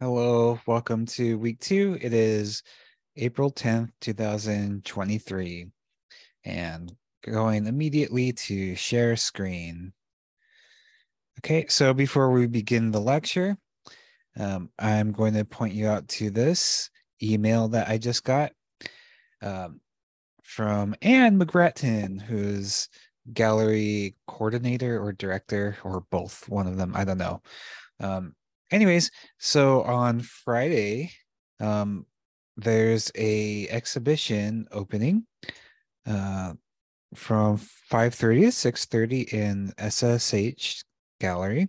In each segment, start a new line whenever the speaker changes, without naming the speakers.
Hello, welcome to week two. It is April 10th, 2023, and going immediately to share screen. Okay, so before we begin the lecture, I'm going to point you out to this email that I just got um, from Anne McGrattan, who's gallery coordinator or director, or both, one of them. I don't know. Um, Anyways, so on Friday, um, there's a exhibition opening uh, from 5:30 to 6:30 in SSH Gallery.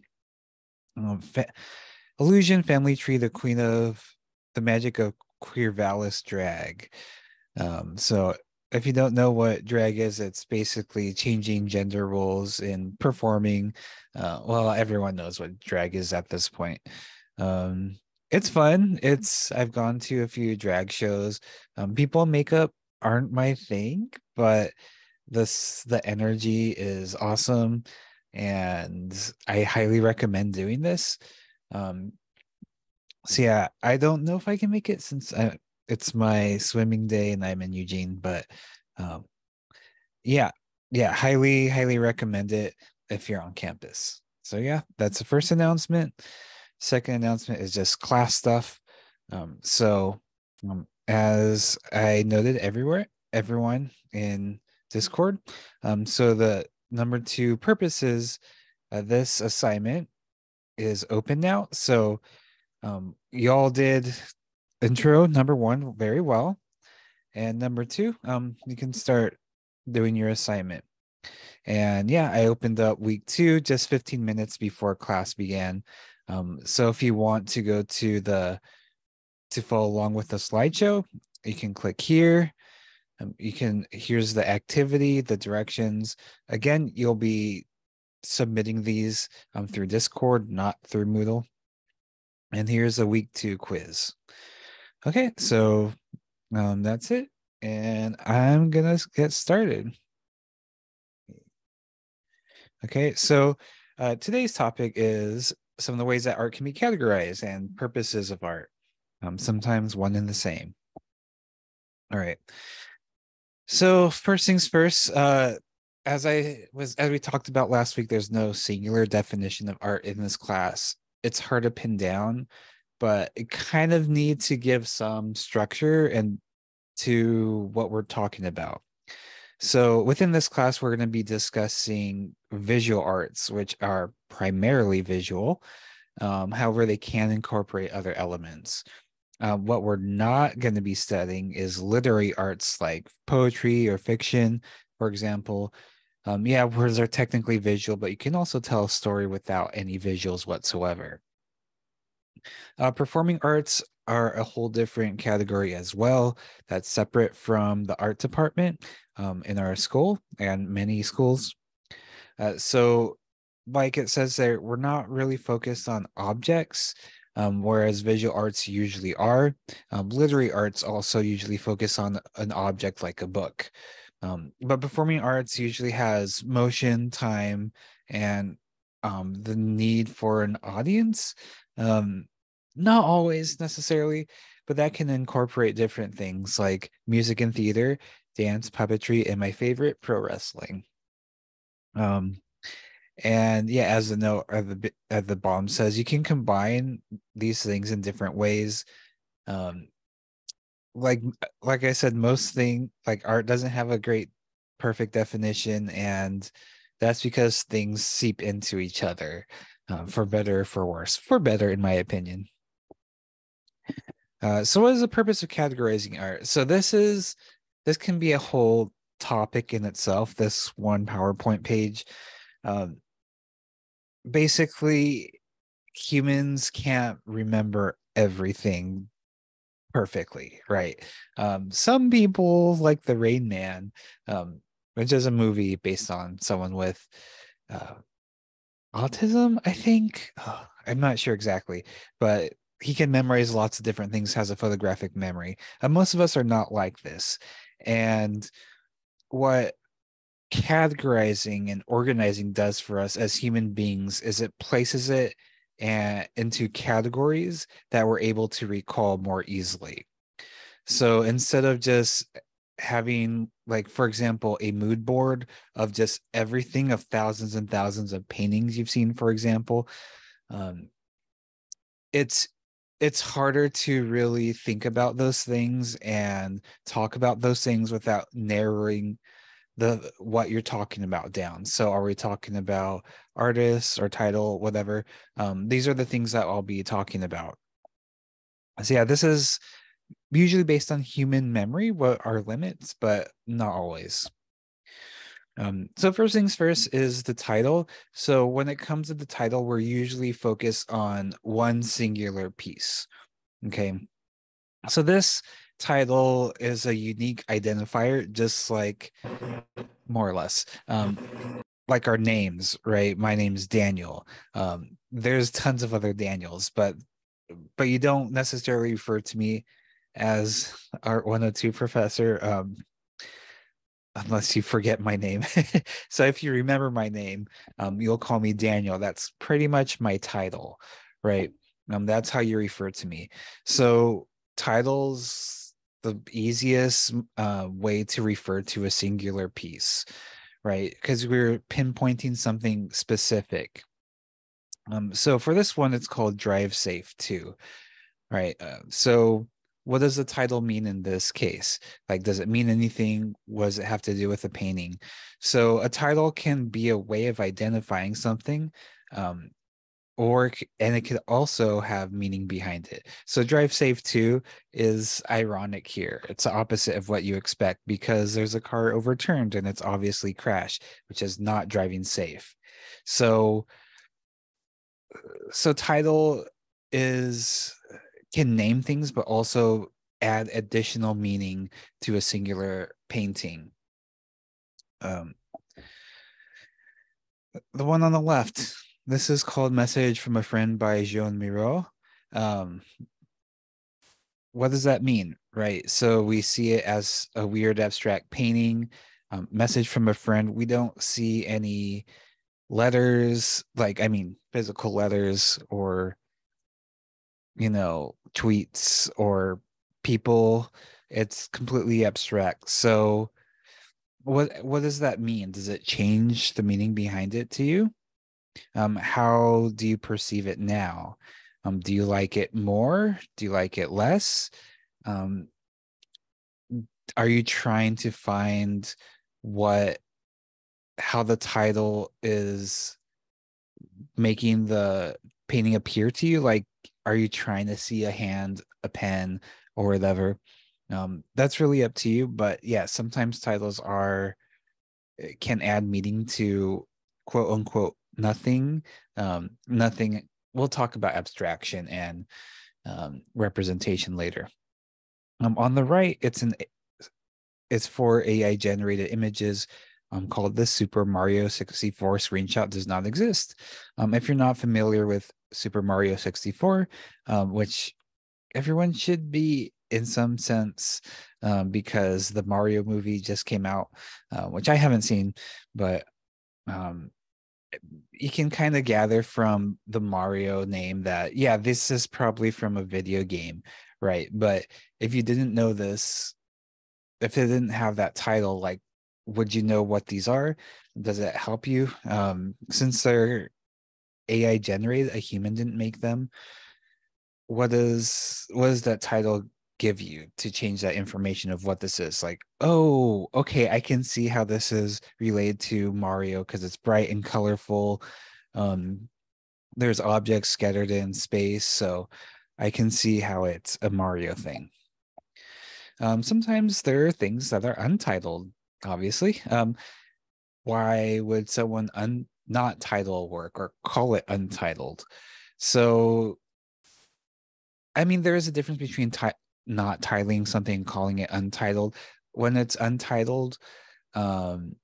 Illusion Family Tree, the Queen of the Magic of Queer Valis Drag. So if you don't know what drag is, it's basically changing gender roles in performing. Well, everyone knows what drag is at this point. Um, it's fun. I've gone to a few drag shows. People in makeup aren't my thing, but the energy is awesome, and I highly recommend doing this. Um, so yeah, I don't know if I can make it since it's my swimming day and I'm in Eugene, but um, yeah, yeah, highly recommend it if you're on campus. So yeah, that's the first announcement. Second announcement is just class stuff. As I noted everyone in Discord. So the number two purpose is this assignment is open now. So y'all did intro number one very well. And number two, you can start doing your assignment. And yeah, I opened up week two just 15 minutes before class began. So if you want to go to follow along with the slideshow, you can click here. Here's the activity, the directions. Again, you'll be submitting these through Discord, not through Moodle. And here's a week two quiz. Okay, so that's it. And I'm gonna get started. Okay, so today's topic is some of the ways that art can be categorized and purposes of art, sometimes one and the same. All right. So first things first, as we talked about last week, there's no singular definition of art in this class. It's hard to pin down, but it kind of needs to give some structure and to what we're talking about. So within this class, we're going to be discussing visual arts, which are primarily visual. However, they can incorporate other elements. What we're not going to be studying is literary arts like poetry or fiction, for example. Yeah, words are technically visual, but you can also tell a story without any visuals whatsoever. Performing arts are a whole different category as well. That's separate from the art department in our school and many schools. So, like it says there, we're not really focused on objects, whereas visual arts usually are. Literary arts also usually focus on an object like a book. But performing arts usually has motion, time, and the need for an audience. Um, Not always necessarily, but that can incorporate different things like music and theater, dance, puppetry, and my favorite, pro wrestling. Um, and yeah, as the note at the bottom says, you can combine these things in different ways. Um, like like I said, most thing like art doesn't have a great perfect definition, and that's because things seep into each other, for better or for worse. For better, in my opinion. So what is the purpose of categorizing art? So this can be a whole topic in itself. This one PowerPoint page. Um, Basically, humans can't remember everything perfectly, right? Some people like the Rain Man, which is a movie based on someone with uh, autism, I think. I'm not sure exactly, but he can memorize lots of different things, has a photographic memory. Most of us are not like this. And what categorizing and organizing does for us as human beings is it places it and into categories that we're able to recall more easily. So instead of just having, like, for example, a mood board of just everything, of thousands and thousands of paintings you've seen, for example, um, it's it's harder to really think about those things and talk about those things without narrowing the what you're talking about down. So are we talking about artists or title, whatever? These are the things that I'll be talking about. So yeah, this is usually based on human memory, what are limits, but not always. So first things first is the title. So when it comes to the title, we're usually focused on one singular piece. Okay. So this title is a unique identifier, just like, more or less, like our names, right? My name's Daniel. There's tons of other Daniels, but you don't necessarily refer to me as our 102 professor, unless you forget my name. So if you remember my name, you'll call me Daniel. That's pretty much my title, right? That's how you refer to me. So titles, the easiest way to refer to a singular piece, right? Because we're pinpointing something specific. So for this one, it's called Drive Safe 2, right? So what does the title mean in this case? Like, does it mean anything? What does it have to do with the painting? So a title can be a way of identifying something, um, and it could also have meaning behind it. So Drive Safe 2 is ironic here. It's the opposite of what you expect, because there's a car overturned and it's obviously crashed, which is not driving safe. So title is can name things, but also add additional meaning to a singular painting. Um, the one on the left, this is called Message from a Friend by Jean Miro. Um, what does that mean, right? So we see it as a weird abstract painting. Message from a friend. We don't see any letters, like, I mean, physical letters, or tweets, or people. It's completely abstract. So what does that mean? Does it change the meaning behind it to you? How do you perceive it now? Do you like it more? Do you like it less? um are you trying to find what how the title is making the painting appear to you? Like, are you trying to see a hand, a pen, or whatever? That's really up to you. But yeah, sometimes titles are can add meaning to quote unquote nothing. Nothing. We'll talk about abstraction and representation later. On the right, it's for AI generated images, called the Super Mario 64 screenshot does not exist. If you're not familiar with Super Mario 64, which everyone should be in some sense, because the Mario movie just came out, which I haven't seen, but um, you can kind of gather from the Mario name that, yeah, this is probably from a video game, right? But if you didn't know this, if it didn't have that title, like, would you know what these are? Does it help you? Since they're AI generated, a human didn't make them. What does that title give you to change that information of what this is? Like, oh, okay, I can see how this is related to Mario because it's bright and colorful. Um, there's objects scattered in space, so I can see how it's a Mario thing. Sometimes there are things that are untitled, obviously. Why would someone not title work or call it untitled? So, I mean, there is a difference between not titling something and calling it untitled. When it's untitled, um,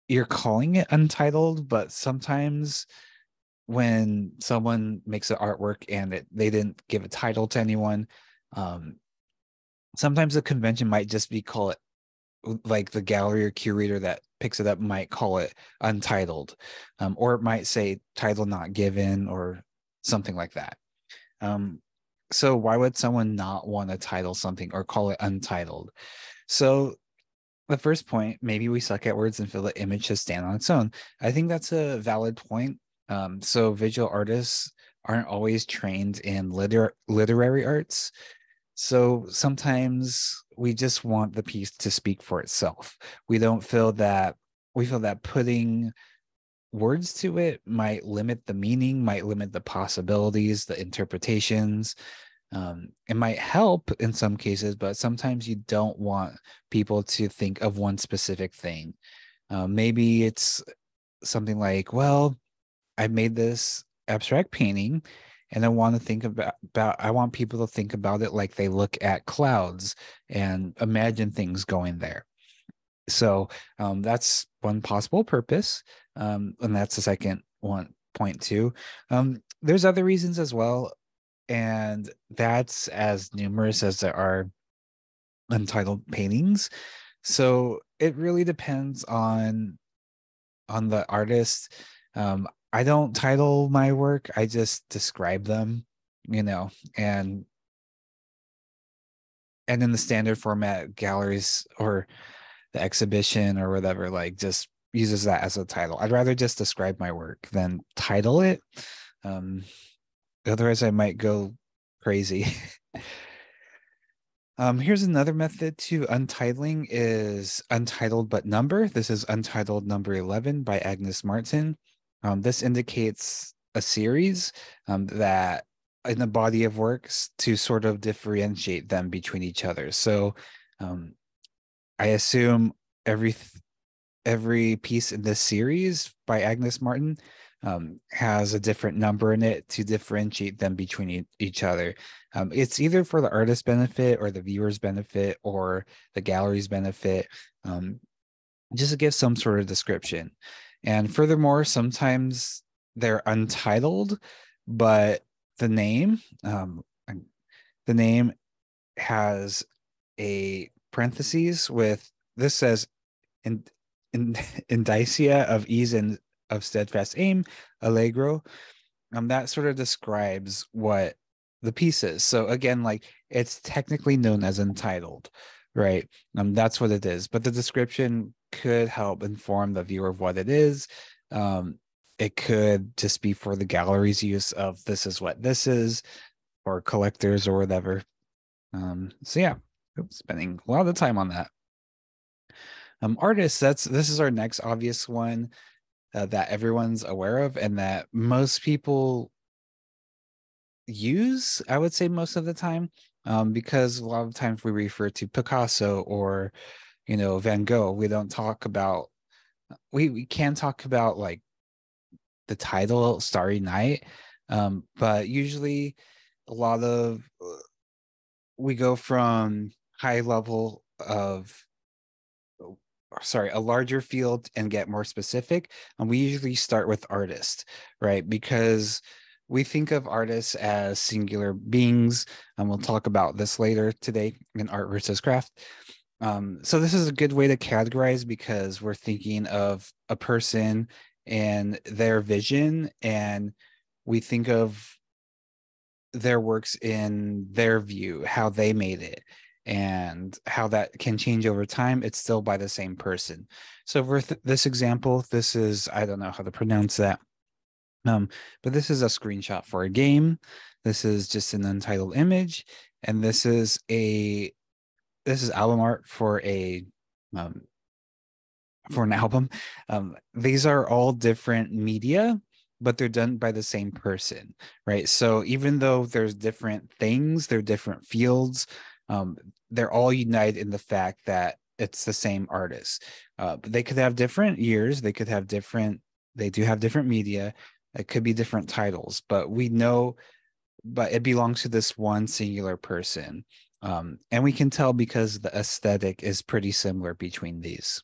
you're calling it untitled, but sometimes when someone makes an artwork and they didn't give a title to anyone, um, sometimes the convention might just be call it, like the gallery or curator that picks it up might call it untitled, or it might say title not given, or something like that. So why would someone not want to title something or call it untitled? So the first point, maybe we suck at words and feel the image should stand on its own. I think that's a valid point. So visual artists aren't always trained in literary arts. So sometimes we just want the piece to speak for itself. We don't feel that we feel that putting words to it might limit the meaning, might limit the possibilities, the interpretations. It might help in some cases, but sometimes you don't want people to think of one specific thing. Maybe it's something like, well, I made this abstract painting and I want to think about I want people to think about it like they look at clouds and imagine things going there. So that's one possible purpose. And that's the second one point two. There's other reasons as well, and that's as numerous as there are untitled paintings. So it really depends on the artist. I don't title my work, I just describe them, you know, and in the standard format, galleries or the exhibition or whatever, like just uses that as a title. I'd rather just describe my work than title it. Um, Otherwise, I might go crazy. Here's another method to untitling is untitled but number. This is untitled number 11 by Agnes Martin. This indicates a series that in the body of works to sort of differentiate them between each other. So um, I assume every every piece in this series by Agnes Martin has a different number in it to differentiate them between each other. It's either for the artist's benefit or the viewer's benefit or the gallery's benefit, just to give some sort of description. And furthermore, sometimes they're untitled, but the name, the name has a parentheses with this says in indicia of ease and of steadfast aim, allegro. That sort of describes what the piece is. So again, like it's technically known as entitled, right? That's what it is. But the description could help inform the viewer of what it is. It could just be for the gallery's use of this is what this is, or collectors or whatever. So yeah, spending a lot of time on that. Artists, this is our next obvious one that everyone's aware of and that most people use, I would say most of the time, because a lot of times we refer to Picasso or, you know, Van Gogh. We don't talk about, we can talk about like the title Starry Night, but usually a lot of, we go from high level of a larger field and get more specific. And we usually start with artist, right? Because we think of artists as singular beings. And we'll talk about this later today in art versus craft. So this is a good way to categorize because we're thinking of a person and their vision, and we think of their works in their view, how they made it, and how that can change over time. It's still by the same person. So for this example, this is, I don't know how to pronounce that, but this is a screenshot for a game. This is just an untitled image, and this is album art um, for an album. These are all different media, but they're done by the same person, right? So even though there's different things, they're different fields, they're all united in the fact that it's the same artist. But they could have different years, they do have different media, it could be different titles, but it belongs to this one singular person. And we can tell because the aesthetic is pretty similar between these.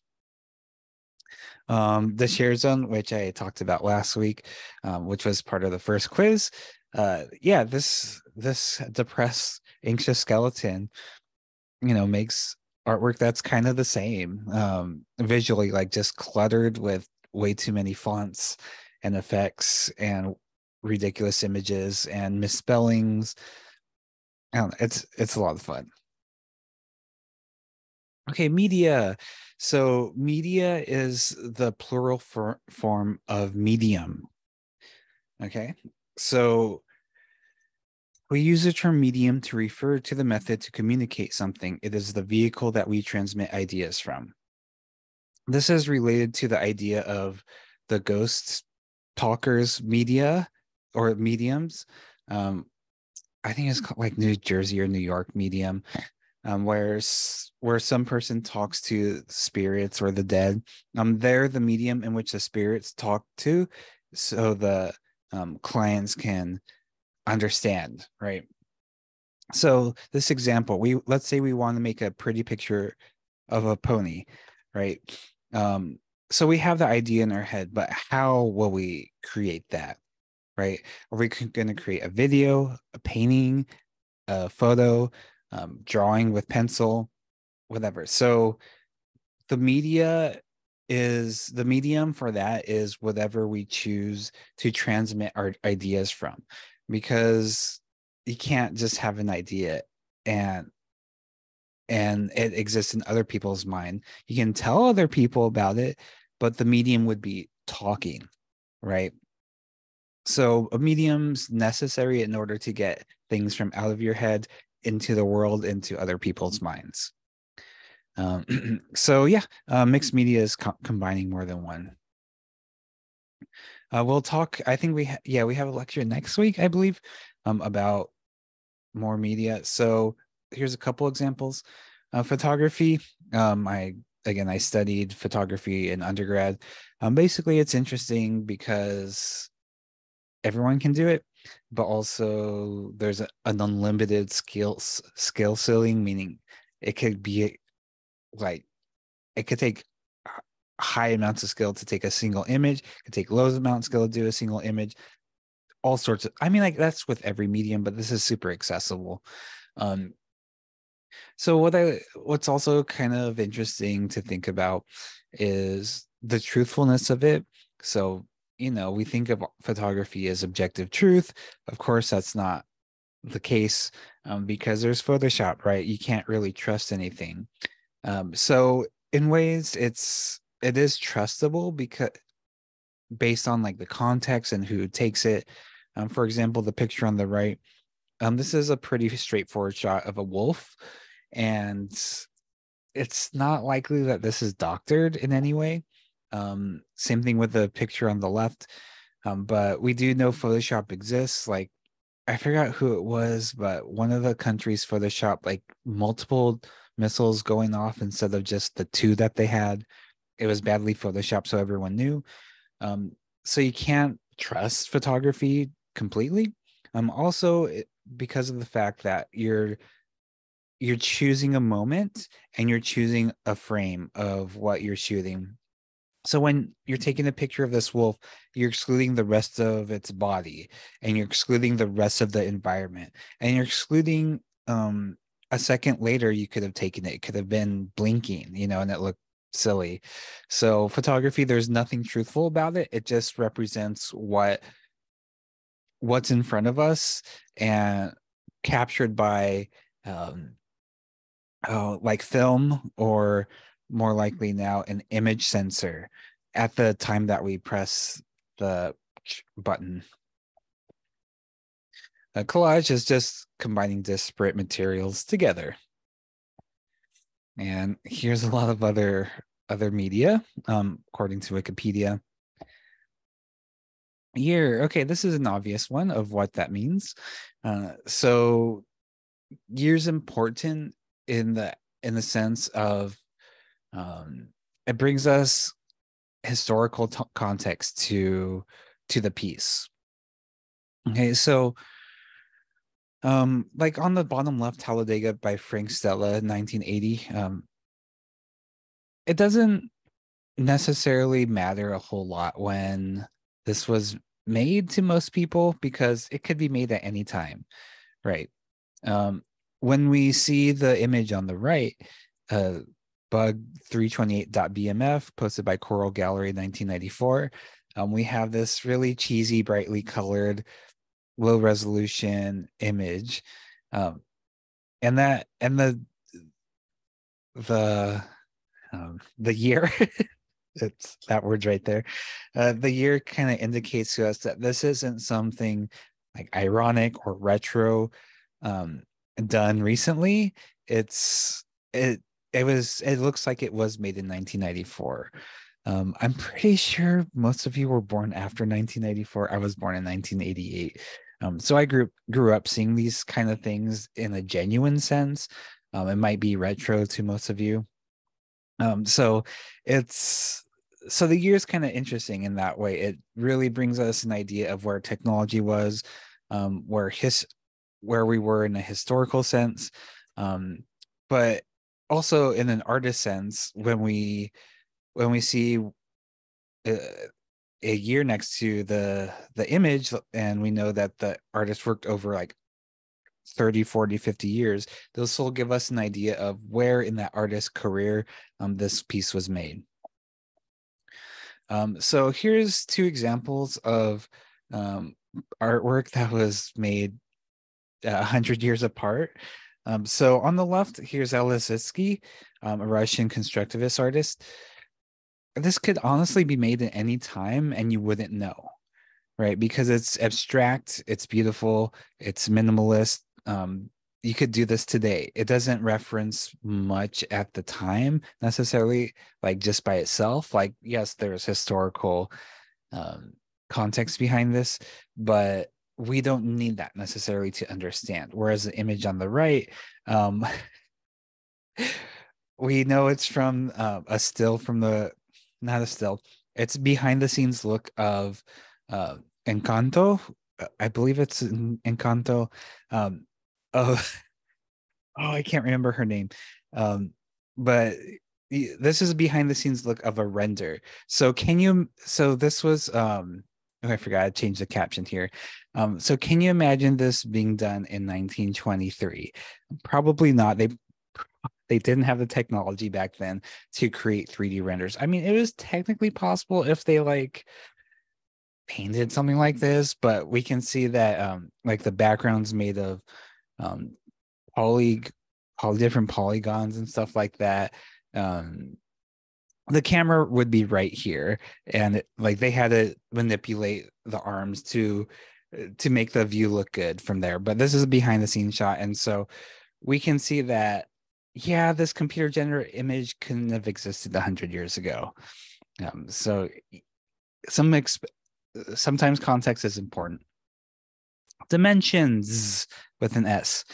The share zone, which I talked about last week, which was part of the first quiz. Yeah, this depressed, anxious skeleton, you know, makes artwork that's kind of the same, visually, like just cluttered with way too many fonts and effects, and ridiculous images and misspellings. I don't know, it's a lot of fun. Okay, media. So media is the plural form of medium. Okay, so we use the term medium to refer to the method to communicate something. It is the vehicle that we transmit ideas from. This is related to the idea of the ghost talkers media or mediums. Um, I think it's called like New Jersey or New York medium, where some person talks to spirits or the dead. They're the medium in which the spirits talk to, so the clients can understand, right? So this example, let's say we want to make a pretty picture of a pony, right? Um, so we have the idea in our head, but how will we create that, right? Are we going to create a video, a painting, a photo, drawing with pencil, whatever? So the medium for that is whatever we choose to transmit our ideas from, because you can't just have an idea and it exists in other people's mind. You can tell other people about it, but the medium would be talking, right? So a medium's necessary in order to get things from out of your head into the world, into other people's minds. So yeah, mixed media is combining more than one. We'll talk. I think we have a lecture next week, I believe, about more media. So here's a couple examples. Photography. I studied photography in undergrad. Basically, it's interesting because everyone can do it, but also there's an unlimited skill ceiling, meaning it could be like it could take high amounts of skill to take a single image. It could take low amounts of skill to do a single image. All sorts of. I mean, like that's with every medium, but this is super accessible. Um, so what's also kind of interesting to think about is the truthfulness of it. So, we think of photography as objective truth. Of course, that's not the case, because there's Photoshop, right? You can't really trust anything. So in ways, it is trustable because based on like the context and who takes it. For example, the picture on the right, this is a pretty straightforward shot of a wolf, and it's not likely that this is doctored in any way. Same thing with the picture on the left. But we do know Photoshop exists. Like, I forgot who it was, but one of the countries Photoshop like multiple missiles going off instead of just the two that they had. It was badly Photoshopped, so everyone knew. Um, so you can't trust photography completely. Because of the fact that you're choosing a moment and you're choosing a frame of what you're shooting. So when you're taking a picture of this wolf, you're excluding the rest of its body, and you're excluding the rest of the environment, and you're excluding a second later you could have taken it. It could have been blinking, and it looked silly. So photography, there's nothing truthful about it. It just represents what's in front of us and captured by um like film, or more likely now an image sensor at the time that we press the button. A collage is just combining disparate materials together. And here's a lot of other media, according to Wikipedia. Year. Okay, this is an obvious one of what that means. So year's important in the sense of it brings us historical context to the piece. Okay, so like on the bottom left, Talladega by Frank Stella, 1980. It doesn't necessarily matter a whole lot when this was made to most people, because it could be made at any time, right? When we see the image on the right, bug 328.bmf posted by Coral Gallery 1994, We have this really cheesy, brightly colored, low resolution image. Um, and that and the the year it's that word's right there. The year kind of indicates to us that this isn't something like ironic or retro, um, done recently. It's it it looks like it was made in 1994. I'm pretty sure most of you were born after 1994. I was born in 1988. So I grew up seeing these kind of things in a genuine sense. It might be retro to most of you. So it's so the year is kind of interesting in that way. It really brings us an idea of where technology was, where we were in a historical sense, um, but also in an artist sense when we see a, a year next to the image, and we know that the artist worked over like 30, 40, 50 years, this will give us an idea of where in that artist's career this piece was made. So here's two examples of um, artwork that was made 100 years apart. So on the left, here's Elisitsky, a Russian constructivist artist. This could honestly be made at any time and you wouldn't know, right? Because it's abstract, it's beautiful, it's minimalist. You could do this today. It doesn't reference much at the time necessarily, like just by itself. Like, yes, there's historical um, context behind this, but we don't need that necessarily to understand. Whereas the image on the right, um, we know it's from a still from the, not a still, it's behind the scenes look of uh, Encanto. I believe it's Encanto. Um, oh, oh, I can't remember her name. Um, but this is behind the scenes look of a render. So can you, so this was, oh, I forgot, I changed the caption here. So can you imagine this being done in 1923? Probably not. They didn't have the technology back then to create 3D renders. I mean, it was technically possible if they like painted something like this, but we can see that like the background's made of um poly different polygons and stuff like that. Um the camera would be right here, and like they had to manipulate the arms to make the view look good from there. But this is a behind the scenes shot, and so we can see that yeah, this computer generated image couldn't have existed 100 years ago. So some sometimes context is important. Dimensions with an S.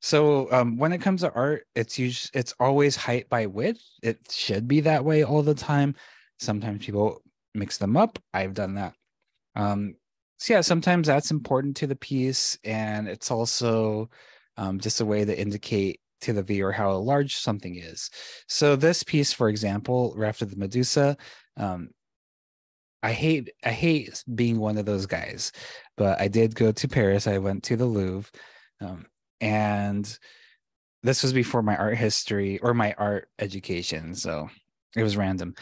So when it comes to art, it's always height by width. It should be that way all the time. Sometimes people mix them up. I've done that. So yeah, sometimes that's important to the piece, and it's also just a way to indicate to the viewer how large something is. So this piece, for example, Raft of the Medusa, um, I hate being one of those guys, but I did go to Paris. I went to the Louvre, um, and this was before my art history or my art education, so it was random.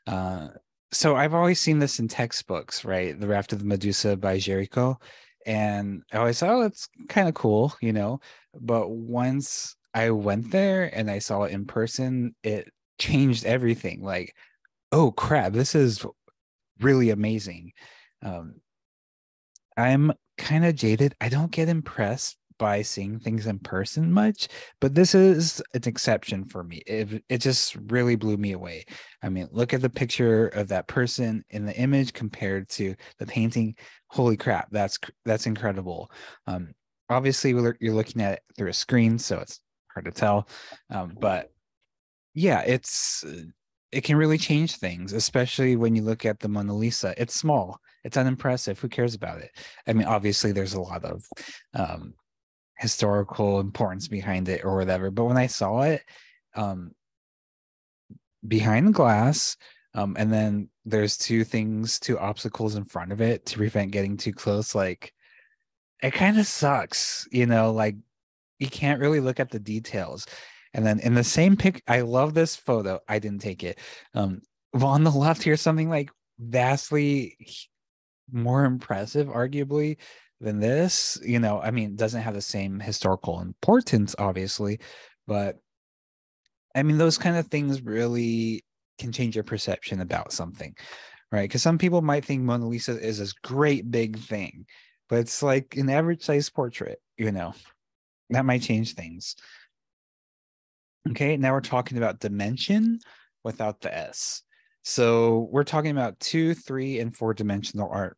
Uh, so I've always seen this in textbooks, right? The Raft of the Medusa by Jericho, and I always thought, oh, it's kind of cool, you know. But once I went there and I saw it in person, it changed everything. Like, oh crap, this is really amazing. Um, I'm kind of jaded. I don't get impressed by seeing things in person much, but this is an exception for me. It just really blew me away. I mean, look at the picture of that person in the image compared to the painting. Holy crap, that's incredible. Obviously, you're looking at it through a screen, so it's hard to tell. But yeah, it can really change things, especially when you look at the Mona Lisa. It's small, it's unimpressive. Who cares about it? I mean, obviously, there's a lot of um, historical importance behind it or whatever. But when I saw it um, behind the glass, and then there's two obstacles in front of it to prevent getting too close, like it kind of sucks, you know, like you can't really look at the details. And then in the same pic, I love this photo. I didn't take it. Well, on the left, here's something like vastly more impressive, arguably, than this. I mean, it doesn't have the same historical importance, obviously, but I mean, those kind of things really can change your perception about something, right? Because some people might think Mona Lisa is this great big thing, but it's like an average size portrait, that might change things. Okay, now we're talking about dimension without the S. So we're talking about 2, 3, and 4 dimensional art.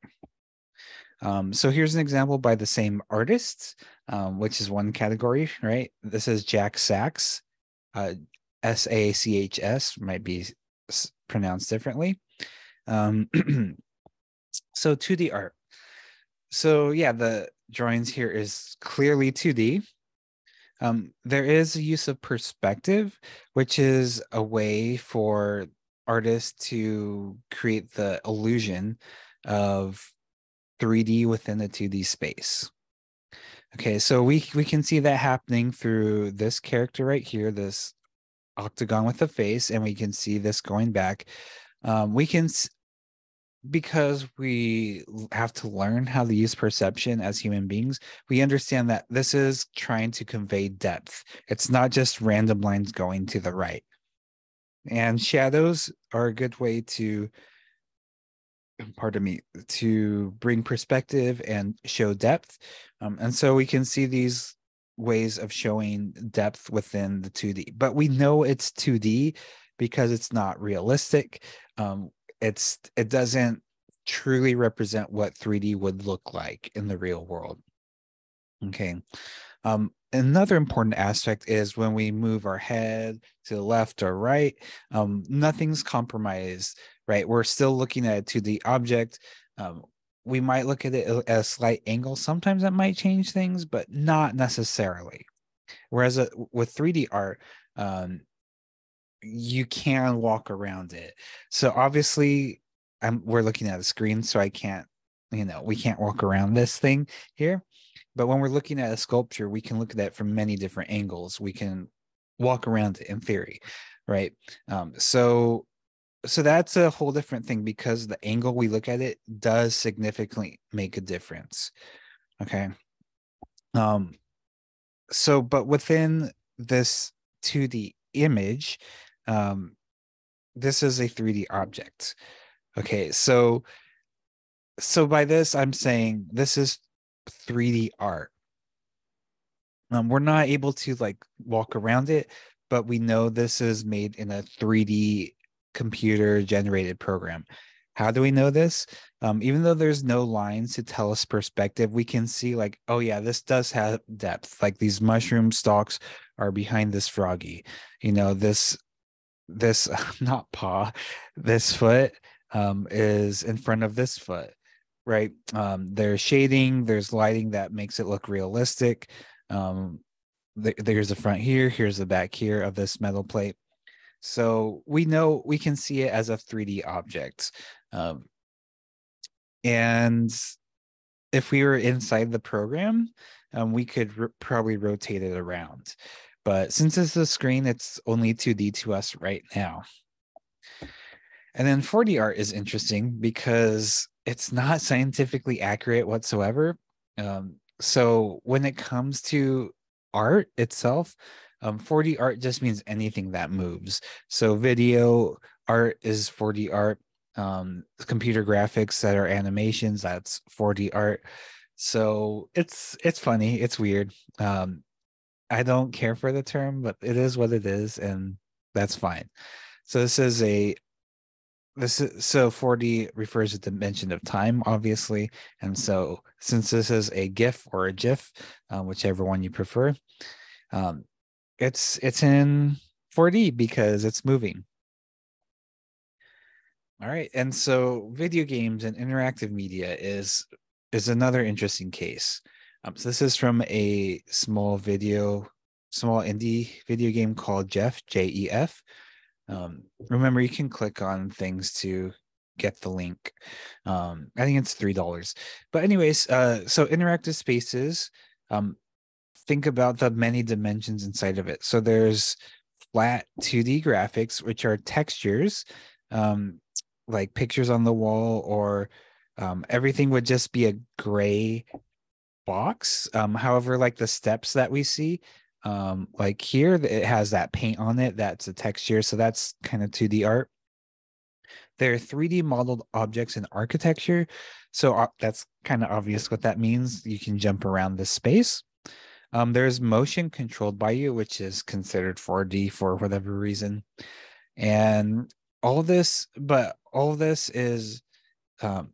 So here's an example by the same artist, which is one category, right? This is Jack Sachs, Sachs, might be pronounced differently. So 2D art. So yeah, the drawings here is clearly 2D. There is a use of perspective, which is a way for artists to create the illusion of 3D within a 2D space. Okay, so we can see that happening through this character right here, this octagon with a face, and we can see this going back. We can, because we have to learn how to use perception as human beings, we understand that this is trying to convey depth. It's not just random lines going to the right. And shadows are a good way to, pardon me, to bring perspective and show depth. And so we can see these ways of showing depth within the 2D, but we know it's 2D because it's not realistic. It doesn't truly represent what 3D would look like in the real world. Okay. Another important aspect is when we move our head to the left or right, nothing's compromised, right? We're still looking at a 2D object. We might look at it at a slight angle. Sometimes that might change things, but not necessarily. Whereas with 3D art, you can walk around it. So obviously, we're looking at a screen, so I can't, we can't walk around this thing here. But when we're looking at a sculpture, we can look at that from many different angles. We can walk around it in theory, right? So that's a whole different thing because the angle we look at it does significantly make a difference. Okay. But within this 2D image, this is a 3D object. Okay, so by this I'm saying this is 3D art. We're not able to like walk around it, but we know this is made in a 3D computer generated program. How do we know this? Even though there's no lines to tell us perspective, we can see like, oh yeah, this does have depth. Like these mushroom stalks are behind this froggy. This not paw, this foot is in front of this foot, right? There's shading, there's lighting that makes it look realistic. There's the front here, here's the back here of this metal plate. So we know we can see it as a 3D object. And if we were inside the program, we could probably rotate it around. But since it's a screen, it's only 2D to us right now. And then 4D art is interesting because it's not scientifically accurate whatsoever. So when it comes to art itself, 4D art just means anything that moves. So video art is 4D art. Computer graphics that are animations, that's 4D art. So it's funny, it's weird. I don't care for the term, but it is what it is, and that's fine. So this is so 4D refers to dimension of time, obviously, and so since this is a GIF or a GIF, whichever one you prefer, it's in 4D because it's moving. All right, and so video games and interactive media is another interesting case. So this is from a small indie video game called Jeff, Jef. Remember, you can click on things to get the link. I think it's $3. But anyways, so interactive spaces, think about the many dimensions inside of it. So there's flat 2D graphics, which are textures. like pictures on the wall, or everything would just be a gray box. However, like the steps that we see, like here, it has that paint on it. That's a texture. So that's kind of 2D art. They're 3D modeled objects in architecture. So that's kind of obvious what that means. You can jump around this space. There's motion controlled by you, which is considered 4D for whatever reason. And all this um,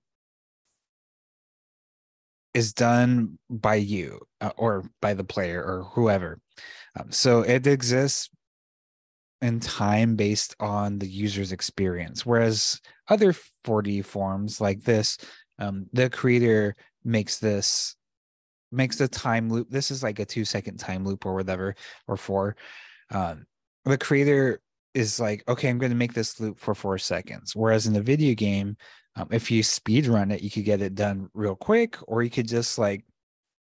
is done by you or by the player or whoever. So it exists in time based on the user's experience, whereas other 4D forms like this, the creator makes the time loop. This is like a 2-second time loop or whatever, or four. Um, the creator is like, okay, I'm going to make this loop for 4 seconds. Whereas in the video game, if you speed run it, you could get it done real quick, or you could just like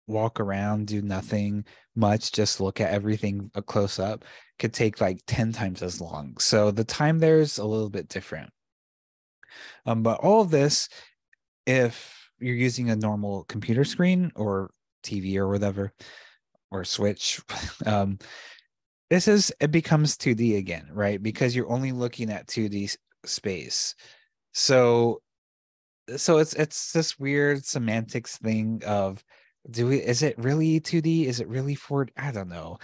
walk around, do nothing much, just look at everything close up. Could take like 10 times as long. So the time there's a little bit different. But all of this, if you're using a normal computer screen or TV or whatever, or Switch, it becomes 2D again, right? Because you're only looking at 2D space. So it's this weird semantics thing of, is it really 2D? Is it really 4D? I don't know.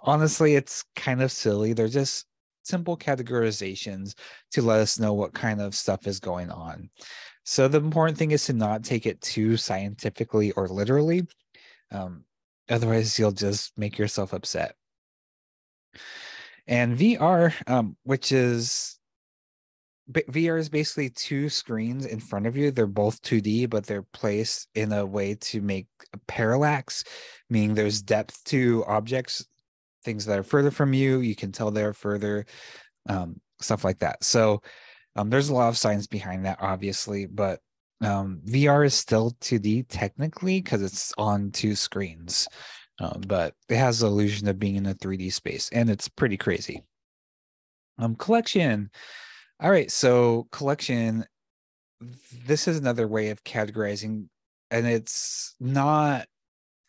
Honestly, it's kind of silly. They're just simple categorizations to let us know what kind of stuff is going on. So the important thing is to not take it too scientifically or literally. Um, Otherwise, you'll just make yourself upset. And VR, VR is basically two screens in front of you. They're both 2D, but they're placed in a way to make a parallax, meaning there's depth to objects, things that are further from you. You can tell they're further, stuff like that. So there's a lot of science behind that, obviously, but VR is still 2D technically because it's on two screens, but it has the illusion of being in a 3D space, and it's pretty crazy. Collection. All right, so collection, this is another way of categorizing, and it's not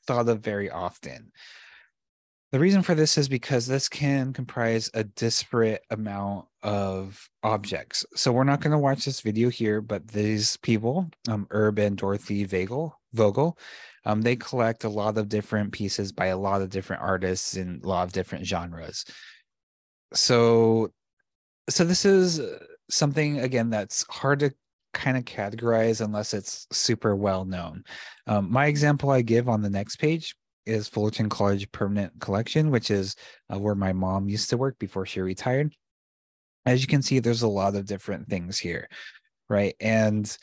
thought of very often. The reason for this is because this can comprise a disparate amount of objects. So we're not going to watch this video here, but these people, Herb and Dorothy Vogel, they collect a lot of different pieces by a lot of different artists in a lot of different genres. So this is something, again, that's hard to kind of categorize unless it's super well known. My example I give on the next page is Fullerton College Permanent Collection, which is where my mom used to work before she retired. As you can see, there's a lot of different things here, right? And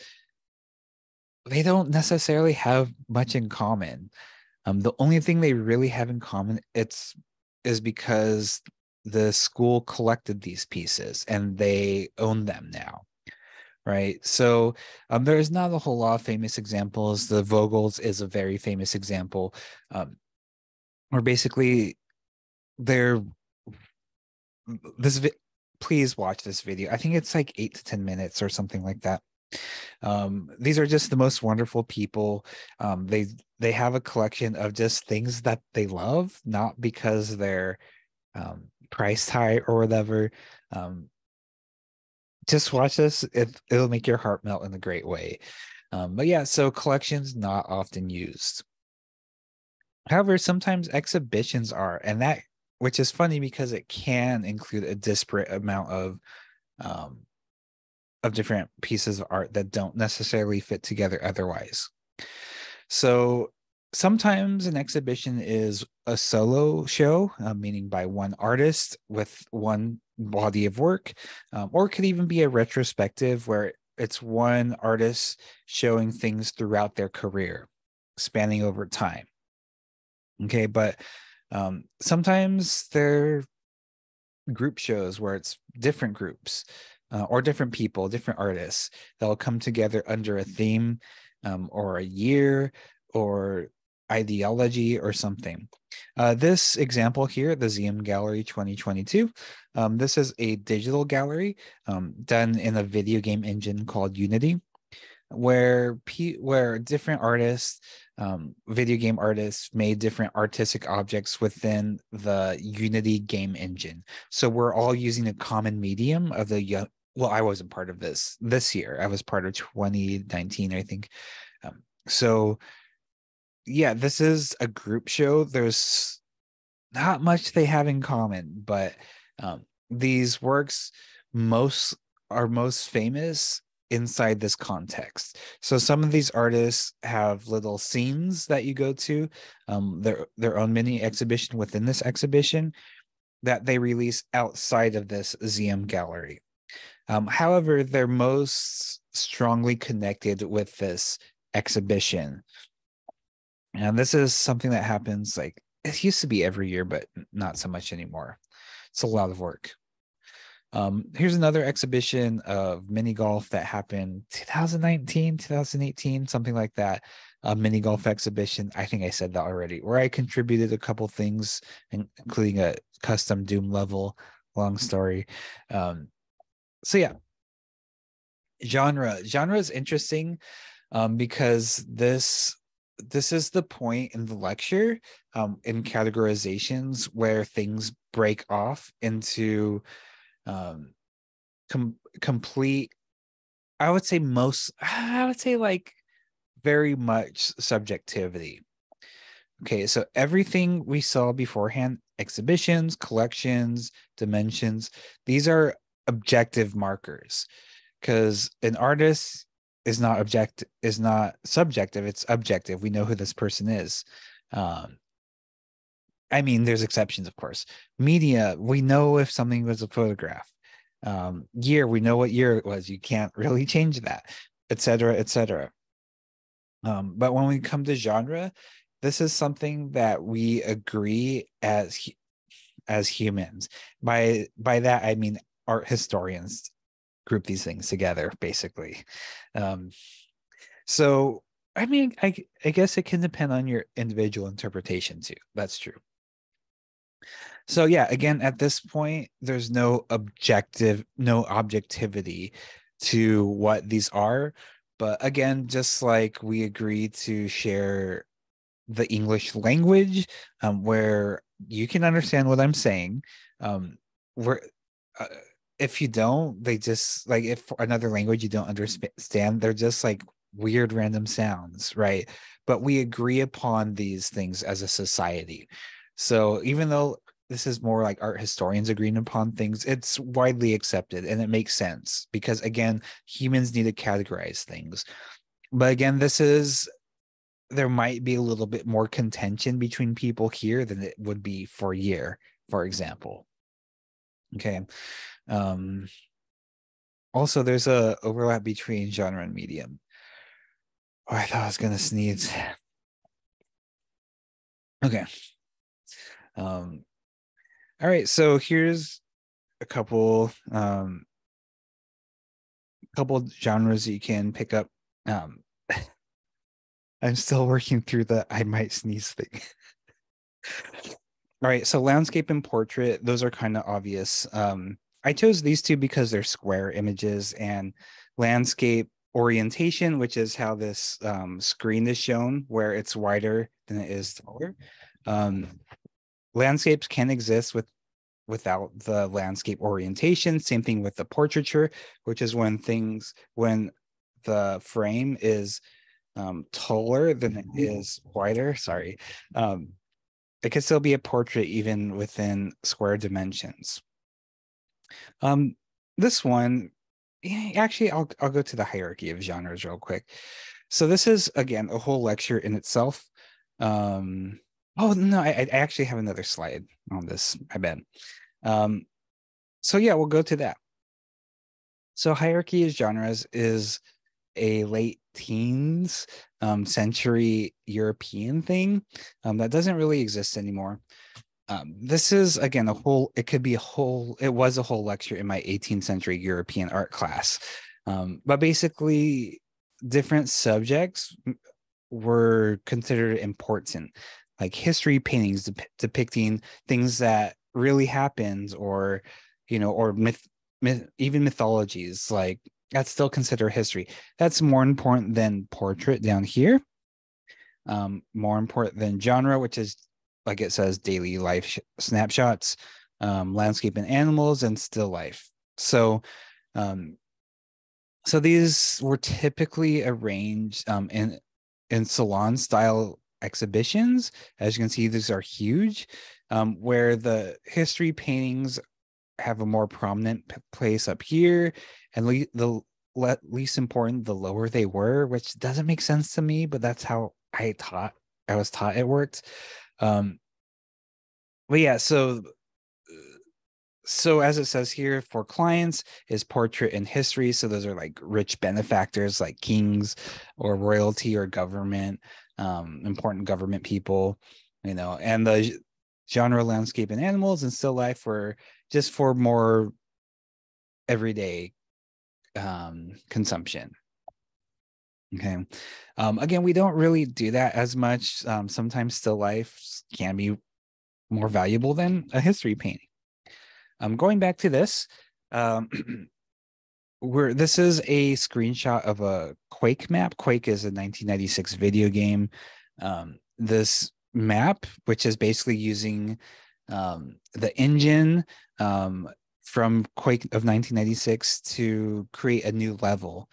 they don't necessarily have much in common. The only thing they really have in common is because the school collected these pieces and they own them now, right? So there's not a whole lot of famous examples. The Vogels is a very famous example, where basically they're this. Please watch this video. I think it's like 8 to 10 minutes or something like that. These are just the most wonderful people. They have a collection of just things that they love, not because they're priced high or whatever. Just watch this. It'll make your heart melt in a great way. But yeah, so collections not often used. However, sometimes exhibitions are, and that, which is funny because it can include a disparate amount um, of different pieces of art that don't necessarily fit together otherwise. So sometimes an exhibition is a solo show, meaning by one artist with one body of work, or it could even be a retrospective where it's one artist showing things throughout their career, spanning over time. Okay, but sometimes they're group shows where it's different groups or different people, different artists that'll come together under a theme, or a year, or ideology or something. This example here, the ZM Gallery 2022, this is a digital gallery done in a video game engine called Unity, where different artists, video game artists, made different artistic objects within the Unity game engine. So we're all using a common medium of the well, I wasn't part of this year. I was part of 2019, I think. So yeah, this is a group show. There's not much they have in common, but these works most are most famous inside this context. So some of these artists have little scenes that you go to, their own mini exhibition within this exhibition that they release outside of this ZM gallery. However, they're most strongly connected with this exhibition. And this is something that happens, like, it used to be every year, but not so much anymore. It's a lot of work. Here's another exhibition of mini golf that happened 2019, 2018, something like that. A mini golf exhibition. I think I said that already, where I contributed a couple things, including a custom Doom level. Long story. So yeah, genre is interesting because this is the point in the lecture, in categorizations, where things break off into complete, I would say like very much subjectivity. Okay, so everything we saw beforehand, exhibitions, collections, dimensions, these are objective markers, because an artist is not subjective, it's objective. We know who this person is. I mean, there's exceptions, of course. Media, we know if something was a photograph. Year, we know what year it was. You can't really change that, etc., etc. But when we come to genre, this is something that we agree as humans. By that I mean art historians group these things together, basically. So I mean, I guess it can depend on your individual interpretation too. That's true. So yeah, again, at this point, there's no objectivity to what these are. But again, just like we agree to share the English language, where you can understand what I'm saying, where if you don't, they just, like, if another language you don't understand, they're just like weird random sounds, right? But we agree upon these things as a society. So even though this is more like art historians agreeing upon things, it's widely accepted and it makes sense because, again, humans need to categorize things. But again, there might be a little bit more contention between people here than it would be for year, for example. Okay. Also, there's a overlap between genre and medium. Oh, I thought I was gonna sneeze. Okay. All right, so here's a couple genres that you can pick up. I'm still working through the I might sneeze thing. All right, so landscape and portrait, those are kind of obvious. I chose these two because they're square images, and landscape orientation, which is how this screen is shown, where it's wider than it is taller. Landscapes can exist without the landscape orientation. Same thing with the portraiture, which is when the frame is taller than it is wider. Sorry. It can still be a portrait even within square dimensions. This one, actually, I'll go to the hierarchy of genres real quick. So this is, again, a whole lecture in itself. Oh no, I actually have another slide on this, I bet. So yeah, we'll go to that. So hierarchy of genres is a late teens century European thing that doesn't really exist anymore. This is, again, it was a whole lecture in my 18th century European art class. But basically, different subjects were considered important, like history paintings depicting things that really happened, or or even mythologies, like that's still considered history. That's more important than portrait down here. More important than genre, which is, like it says, daily life snapshots, landscape and animals, and still life. Um, so these were typically arranged in salon style exhibitions. As you can see, these are huge, where the history paintings have a more prominent place up here, and the least important the lower they were, which doesn't make sense to me, but that's how I was taught it worked. Um, but yeah, so as it says here, for clients is portrait and history. So those are like rich benefactors like kings or royalty or government, important government people, and the genre, landscape and animals, and still life were just for more everyday consumption. Okay. Again, we don't really do that as much. Sometimes still life can be more valuable than a history painting. Going back to this, um, where this is a screenshot of a Quake map. Quake is a 1996 video game. This map, which is basically using the engine from Quake of 1996 to create a new level.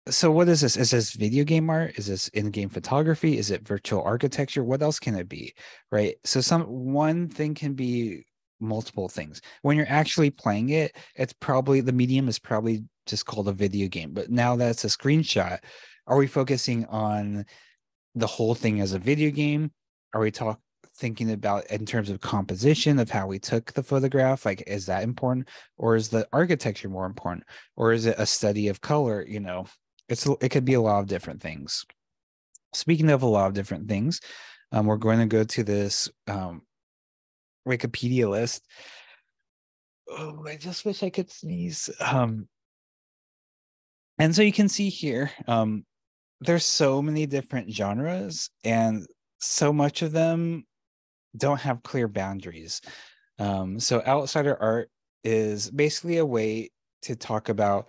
So what is this? Is this video game art? Is this in-game photography? Is it virtual architecture? What else can it be? Right. So one thing can be multiple things. When you're actually playing it, it's probably the medium is probably just called a video game. But now that it's a screenshot, are we focusing on the whole thing as a video game? Are we thinking about in terms of composition of how we took the photograph? Like, is that important? Or is the architecture more important? Or is it a study of color? It could be a lot of different things. Speaking of a lot of different things, we're going to go to this Wikipedia list. Oh, I just wish I could sneeze. And so you can see here, there's so many different genres, and so much of them don't have clear boundaries. So outsider art is basically a way to talk about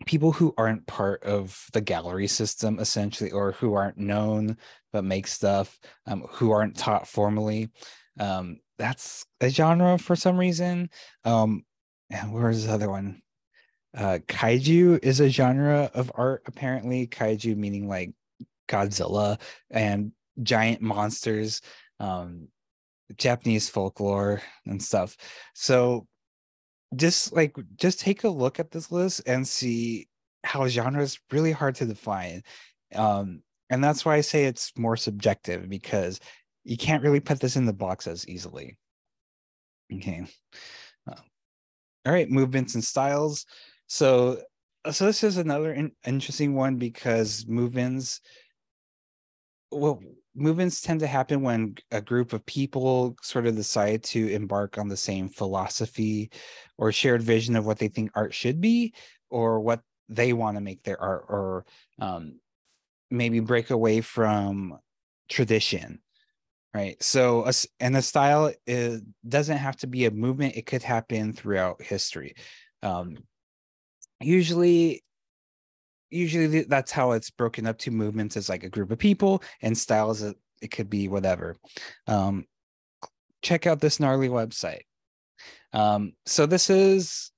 people who aren't part of the gallery system, essentially, or who aren't known but make stuff, who aren't taught formally. That's a genre for some reason. And where's the other one? Kaiju is a genre of art, apparently. Kaiju meaning like Godzilla and giant monsters, Japanese folklore and stuff. So just take a look at this list and see how genre is really hard to define. And that's why I say it's more subjective, because you can't really put this in the box as easily. Okay. All right, movements and styles. So this is another interesting one, because movements tend to happen when a group of people sort of decide to embark on the same philosophy or shared vision of what they think art should be, or what they want to make their art, or maybe break away from tradition, right? So and a style doesn't have to be a movement. It could happen throughout history. um, usually that's how it's broken up to. Movements as like a group of people, and styles, it could be whatever. Check out this gnarly website. So this is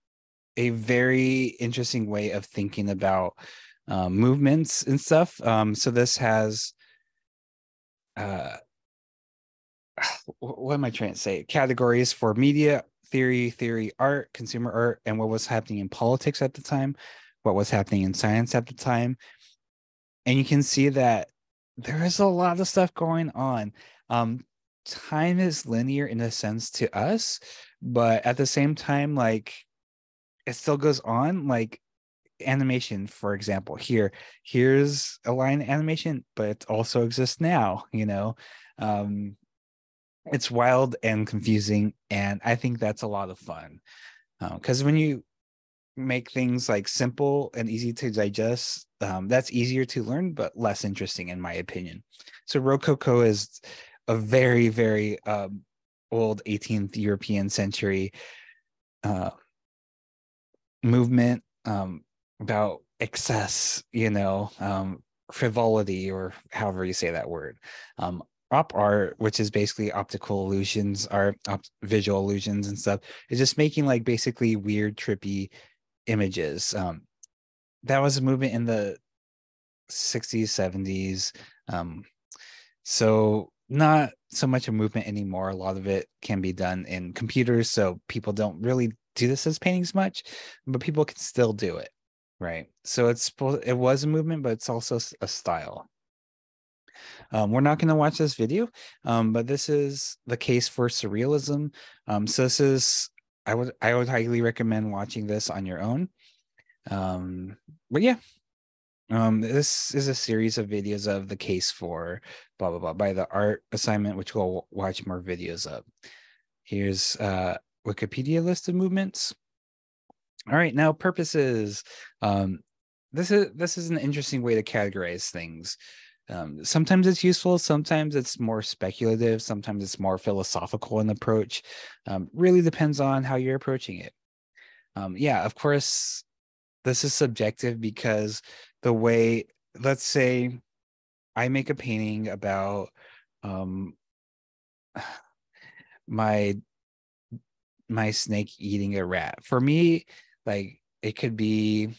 a very interesting way of thinking about movements and stuff. So this has what am I trying to say? Categories for media, theory, art, consumer art, and what was happening in politics at the time, what was happening in science at the time. And you can see that there is a lot of stuff going on. Time is linear in a sense to us, but at the same time, like, it still goes on. Like animation, for example, here's a line animation, but it also exists now. It's wild and confusing, and I think that's a lot of fun, because when you make things like simple and easy to digest, that's easier to learn, but less interesting in my opinion. So Rococo is a very, very old 18th European century uh, movement about excess, frivolity, or however you say that word. Op art, which is basically optical illusions, art, visual illusions and stuff, is just making like basically weird, trippy images. That was a movement in the 60s, 70s. So not so much a movement anymore. A lot of it can be done in computers, so people don't really do this as paintings much, but people can still do it, right? So it was a movement, but it's also a style. We're not going to watch this video, but this is the case for surrealism. So this is I would highly recommend watching this on your own. But yeah, this is a series of videos of the case for blah blah blah by the art assignment, which we'll watch more videos of. Here's Wikipedia list of movements. All right, now purposes. This is an interesting way to categorize things. Sometimes it's useful, sometimes it's more speculative, sometimes it's more philosophical in approach. Really depends on how you're approaching it. Yeah, of course, this is subjective because the way, let's say I make a painting about um my my snake eating a rat. For me, like it could be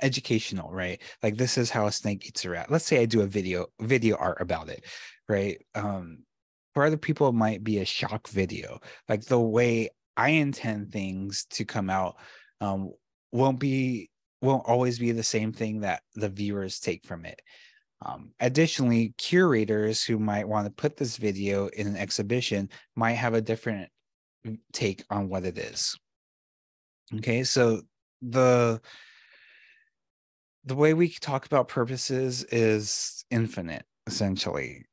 educational, right? Like this is how a snake eats a rat. Let's say I do a video art about it, right? For other people it might be a shock video. Like the way I intend things to come out um won't always be the same thing that the viewers take from it. Additionally, curators who might want to put this video in an exhibition might have a different take on what it is. Okay, so the way we talk about purposes is infinite, essentially.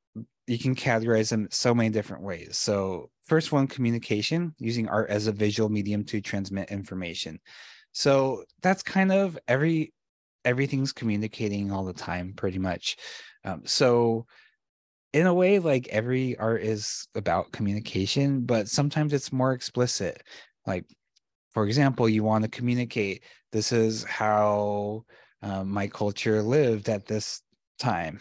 You can categorize them so many different ways. So first one, communication, using art as a visual medium to transmit information. So that's kind of everything's communicating all the time, pretty much. So in a way, like every art is about communication, but sometimes it's more explicit. Like, for example, you want to communicate, this is how my culture lived at this time,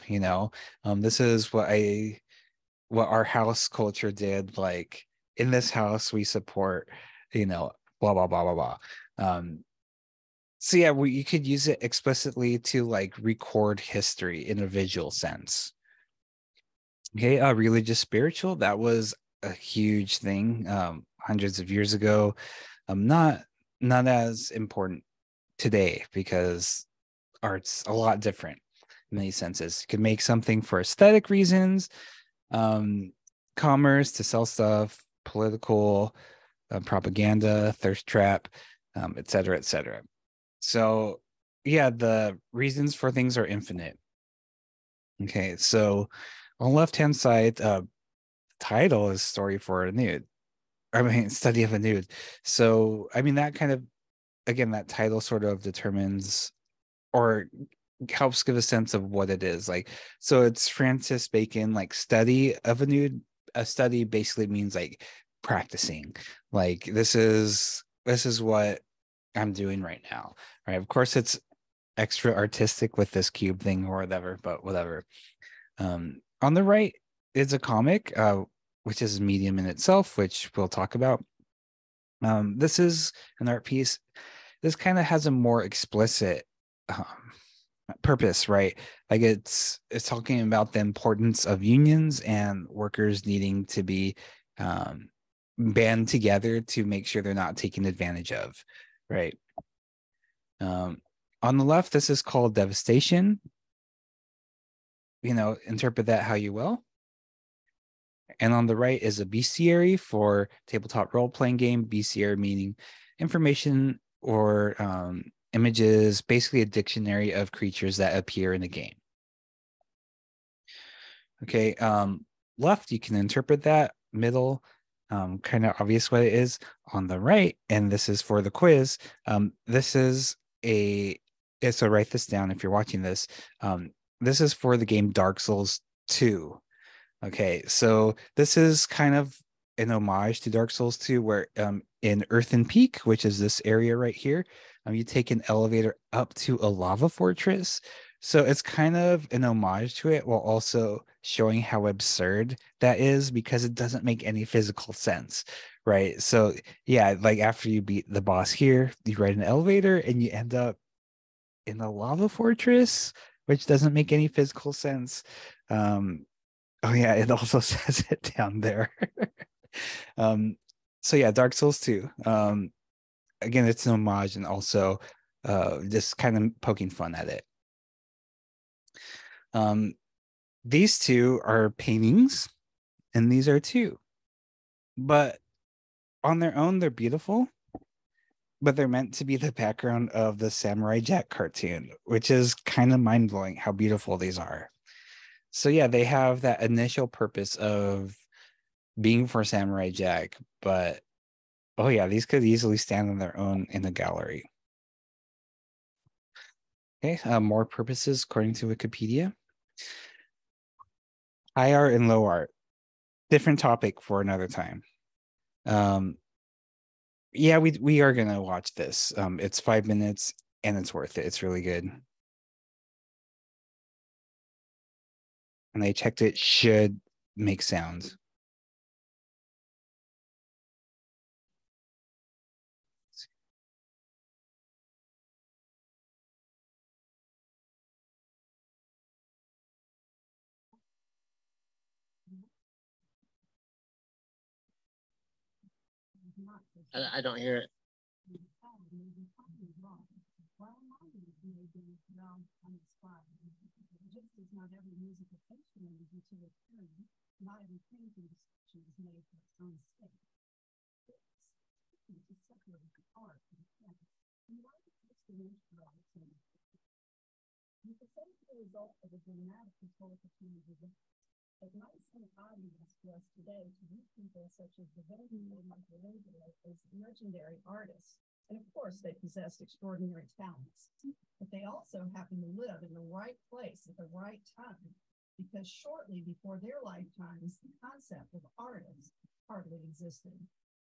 this is what our house culture did. Like in this house, we support, blah, blah, blah, blah, blah. So yeah, you could use it explicitly to like record history in a visual sense. Okay, religious spiritual, that was a huge thing hundreds of years ago. Not as important today because art's a lot different in many senses. You could make something for aesthetic reasons, um, commerce, to sell stuff, political, propaganda, thirst trap, et cetera, et cetera. So yeah, the reasons for things are infinite. Okay, so on the left hand side, title is story for a nude. I mean, study of a nude. So I mean that kind of, again, that title sort of determines or helps give a sense of what it is. Like, so it's Francis Bacon, like study of a nude. A study basically means like practicing. Like this is what I'm doing right now. Right. Of course it's extra artistic with this cube thing or whatever, but whatever. On the right is a comic, which is a medium in itself, which we'll talk about. This is an art piece. This kind of has a more explicit um, purpose, right? Like it's talking about the importance of unions and workers needing to be band together to make sure they're not taken advantage of, right? On the left, this is called devastation. Interpret that how you will. And on the right is a bestiary for tabletop role-playing game. Bestiary meaning information or images, basically a dictionary of creatures that appear in a game. Okay, left, you can interpret that. Middle, kind of obvious what it is. On the right, and this is for the quiz, this is So write this down if you're watching this. This is for the game Dark Souls 2. Okay, so this is kind of an homage to Dark Souls 2, where in Earthen Peak, which is this area right here, you take an elevator up to a lava fortress. So it's kind of an homage to it while also showing how absurd that is because it doesn't make any physical sense, right? So yeah, like after you beat the boss here, you ride an elevator and you end up in a lava fortress, which doesn't make any physical sense. Um, Oh yeah, it also says it down there. um, so yeah, Dark Souls 2. Again, it's an homage and also just kind of poking fun at it. Um, these two are paintings, and these are two. But on their own, they're beautiful, but they're meant to be the background of the Samurai Jack cartoon, which is kind of mind-blowing how beautiful these are. So yeah, they have that initial purpose of being for Samurai Jack, but oh yeah, these could easily stand on their own in the gallery. Okay, more purposes according to Wikipedia. High art and low art. Different topic for another time. Um, yeah, we are gonna watch this. It's 5 minutes and it's worth it. It's really good. And I checked it should make sounds.
I don't hear it.
It might seem obvious to us today to view people such as the venerable Michelangelo as legendary artists. And of course, they possessed extraordinary talents. But they also happened to live in the right place at the right time, because shortly before their lifetimes, the concept of artist hardly existed.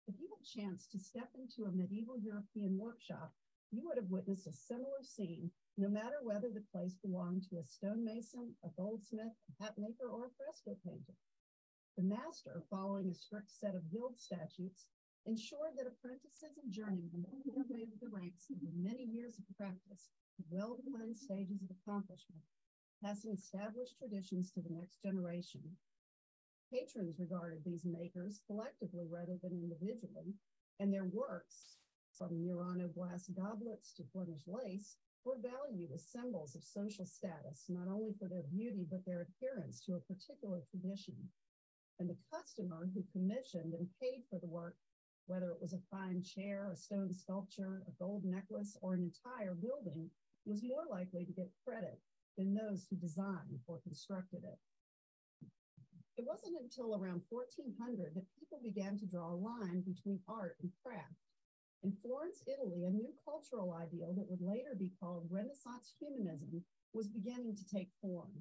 If you had a chance to step into a medieval European workshop, you would have witnessed a similar scene, no matter whether the place belonged to a stonemason, a goldsmith, a hat maker, or a fresco painter. The master, following a strict set of guild statutes, ensured that apprentices and journeymen made their way through the ranks over many years of practice, well-defined stages of accomplishment, passing established traditions to the next generation. Patrons regarded these makers collectively rather than individually, and their works, from Murano glass goblets to Flemish lace, were valued as symbols of social status, not only for their beauty, but their adherence to a particular tradition. And the customer who commissioned and paid for the work, whether it was a fine chair, a stone sculpture, a gold necklace, or an entire building, was more likely to get credit than those who designed or constructed it. It wasn't until around 1400 that people began to draw a line between art and craft. In Florence, Italy, a new cultural ideal that would later be called Renaissance humanism was beginning to take form.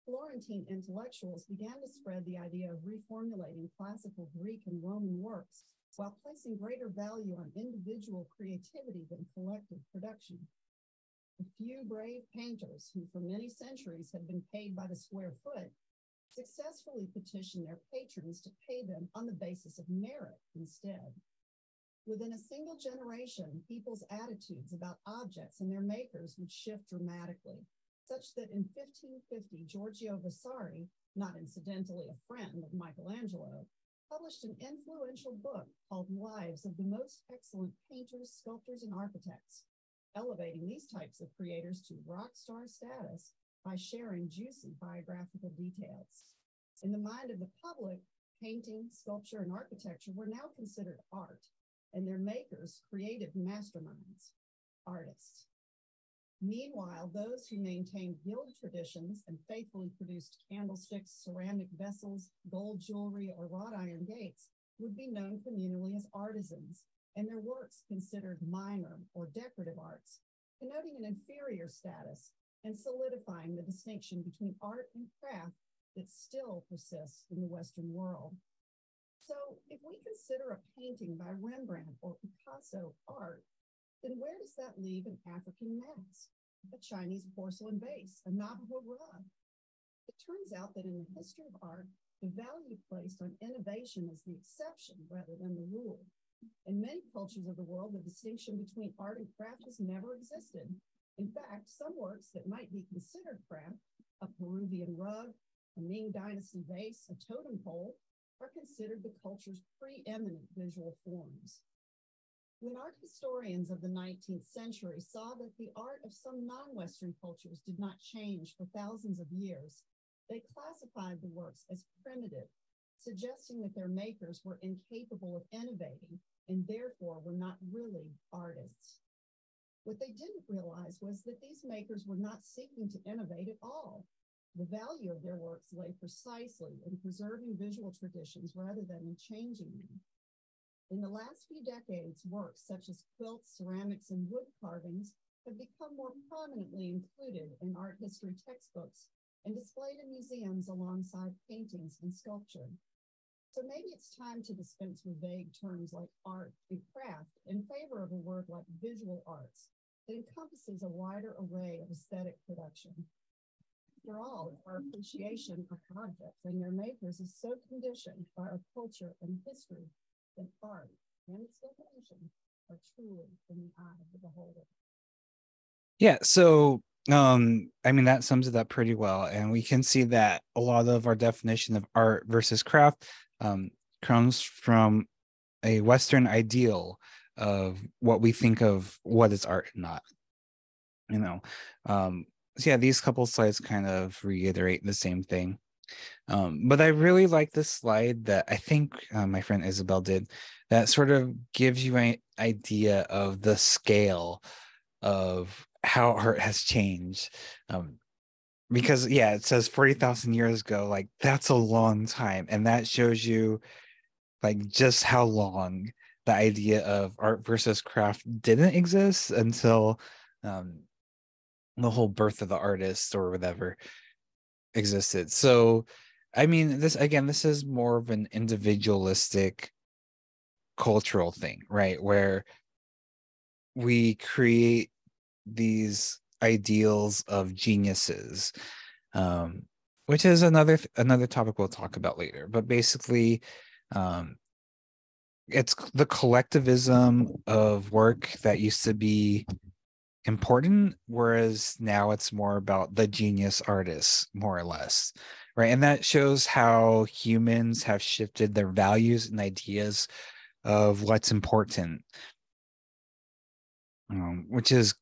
Florentine intellectuals began to spread the idea of reformulating classical Greek and Roman works while placing greater value on individual creativity than collective production. A few brave painters who for many centuries had been paid by the square foot successfully petitioned their patrons to pay them on the basis of merit instead. Within a single generation, people's attitudes about objects and their makers would shift dramatically, such that in 1550, Giorgio Vasari, not incidentally a friend of Michelangelo, published an influential book called Lives of the Most Excellent Painters, Sculptors, and Architects, elevating these types of creators to rock star status by sharing juicy biographical details. In the mind of the public, painting, sculpture, and architecture were now considered art, and their makers creative masterminds, artists. Meanwhile, those who maintained guild traditions and faithfully produced candlesticks, ceramic vessels, gold jewelry, or wrought iron gates would be known communally as artisans, and their works considered minor or decorative arts, connoting an inferior status and solidifying the distinction between art and craft that still persists in the Western world. So, if we consider a painting by Rembrandt or Picasso art, then where does that leave an African mask, a Chinese porcelain vase, a Navajo rug? It turns out that in the history of art, the value placed on innovation is the exception rather than the rule. In many cultures of the world, the distinction between art and craft has never existed. In fact, some works that might be considered craft, a Peruvian rug, a Ming Dynasty vase, a totem pole, are considered the culture's preeminent visual forms. When art historians of the 19th century saw that the art of some non-Western cultures did not change for thousands of years, they classified the works as primitive, suggesting that their makers were incapable of innovating and therefore were not really artists. What they didn't realize was that these makers were not seeking to innovate at all. The value of their works lay precisely in preserving visual traditions rather than in changing them. In the last few decades, works such as quilts, ceramics, and wood carvings have become more prominently included in art history textbooks and displayed in museums alongside paintings and sculpture. So maybe it's time to dispense with vague terms like art and craft in favor of a word like visual arts that encompasses a wider array of aesthetic production. After all, our appreciation of objects and their makers is so conditioned by our culture and history that art and its definition are truly in the eye of the beholder.
Yeah, so I mean that sums it up pretty well, and we can see that a lot of our definition of art versus craft comes from a Western ideal of what we think of what is art and not. You know, so yeah, these couple slides kind of reiterate the same thing. But I really like this slide that I think my friend Isabel did, that sort of gives you an idea of the scale of how art has changed. Because yeah, it says 40,000 years ago, like that's a long time. And that shows you like just how long the idea of art versus craft didn't exist until the whole birth of the artist or whatever existed. So I mean, this is more of an individualistic cultural thing, right? Where we create these ideals of geniuses, which is another topic we'll talk about later. But basically, it's the collectivism of work that used to be important, whereas now it's more about the genius artists, more or less, right? And that shows how humans have shifted their values and ideas of what's important, which is,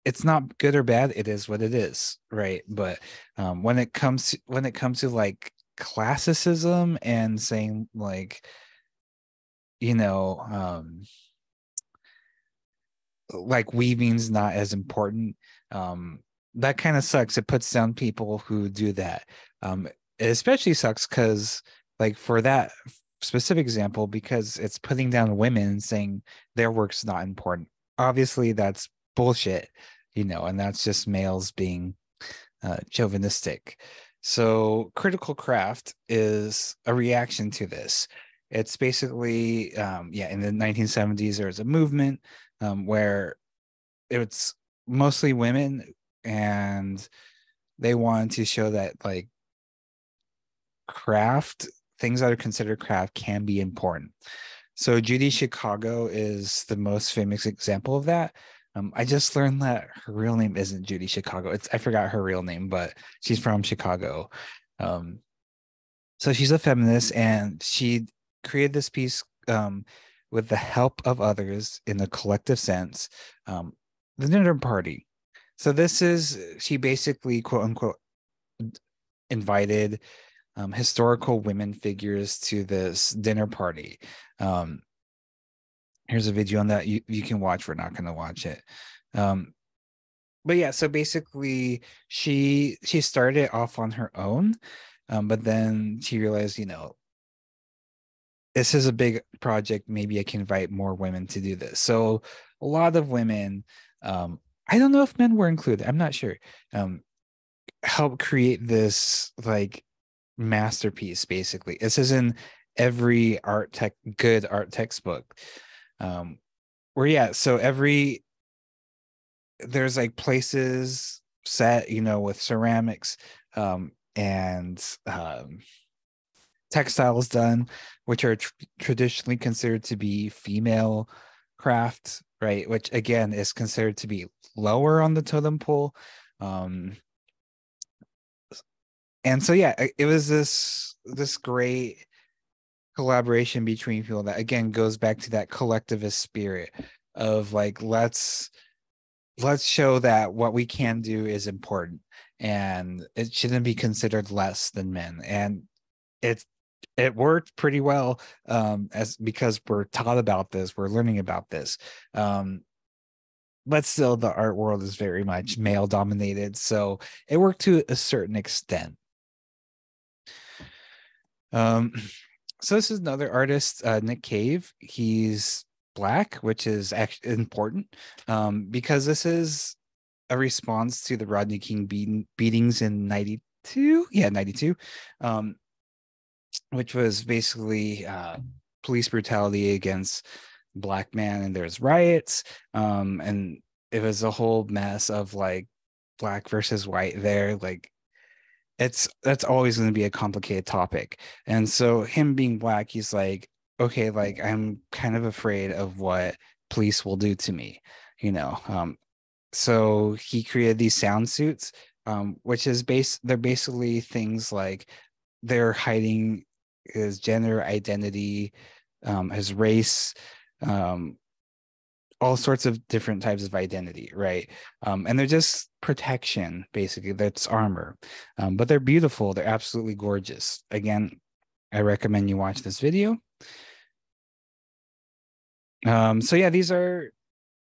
it's not good or bad, it is what it is, right? But when it comes to like classicism and saying like, you know, like weaving's not as important, that kind of sucks. It puts down people who do that. It especially sucks because like for that specific example, because it's putting down women and saying their work's not important. Obviously that's bullshit, and that's just males being chauvinistic. So critical craft is a reaction to this. It's basically in the 1970s there was a movement where it's mostly women, and they wanted to show that like craft, things that are considered craft, can be important. So Judy Chicago is the most famous example of that. I just learned that her real name isn't Judy Chicago. I forgot her real name, but she's from Chicago. So she's a feminist, and she created this piece with the help of others in a collective sense, the dinner party. So she basically, quote unquote, invited historical women figures to this dinner party. Here's a video on that you can watch. We're not going to watch it. But yeah, so basically she started it off on her own, but then she realized, this is a big project. Maybe I can invite more women to do this. So a lot of women I don't know if men were included, I'm not sure, help create this like masterpiece. Basically, this is in every good art textbook, where so there's like places set, with ceramics, and textiles done, which are traditionally considered to be female crafts, right? Which again is considered to be lower on the totem pole. And so it was this great collaboration between people that again goes back to that collectivist spirit of like, let's show that what we can do is important and it shouldn't be considered less than men. And it worked pretty well, as because we're taught about this, we're learning about this, but still the art world is very much male dominated, so it worked to a certain extent. So this is another artist, Nick Cave. He's Black, which is actually important, because this is a response to the Rodney King beatings in 92. Yeah, 92. Which was basically police brutality against Black man, and there's riots, and it was a whole mess of like Black versus white there. Like, that's always going to be a complicated topic. And so him being Black, he's like, okay, like I'm kind of afraid of what police will do to me, so he created these sound suits, which is they're basically things like they're hiding his gender identity, his race, all sorts of different types of identity, right? And they're just protection, basically. That's armor. But they're beautiful. They're absolutely gorgeous. Again, I recommend you watch this video. So these are,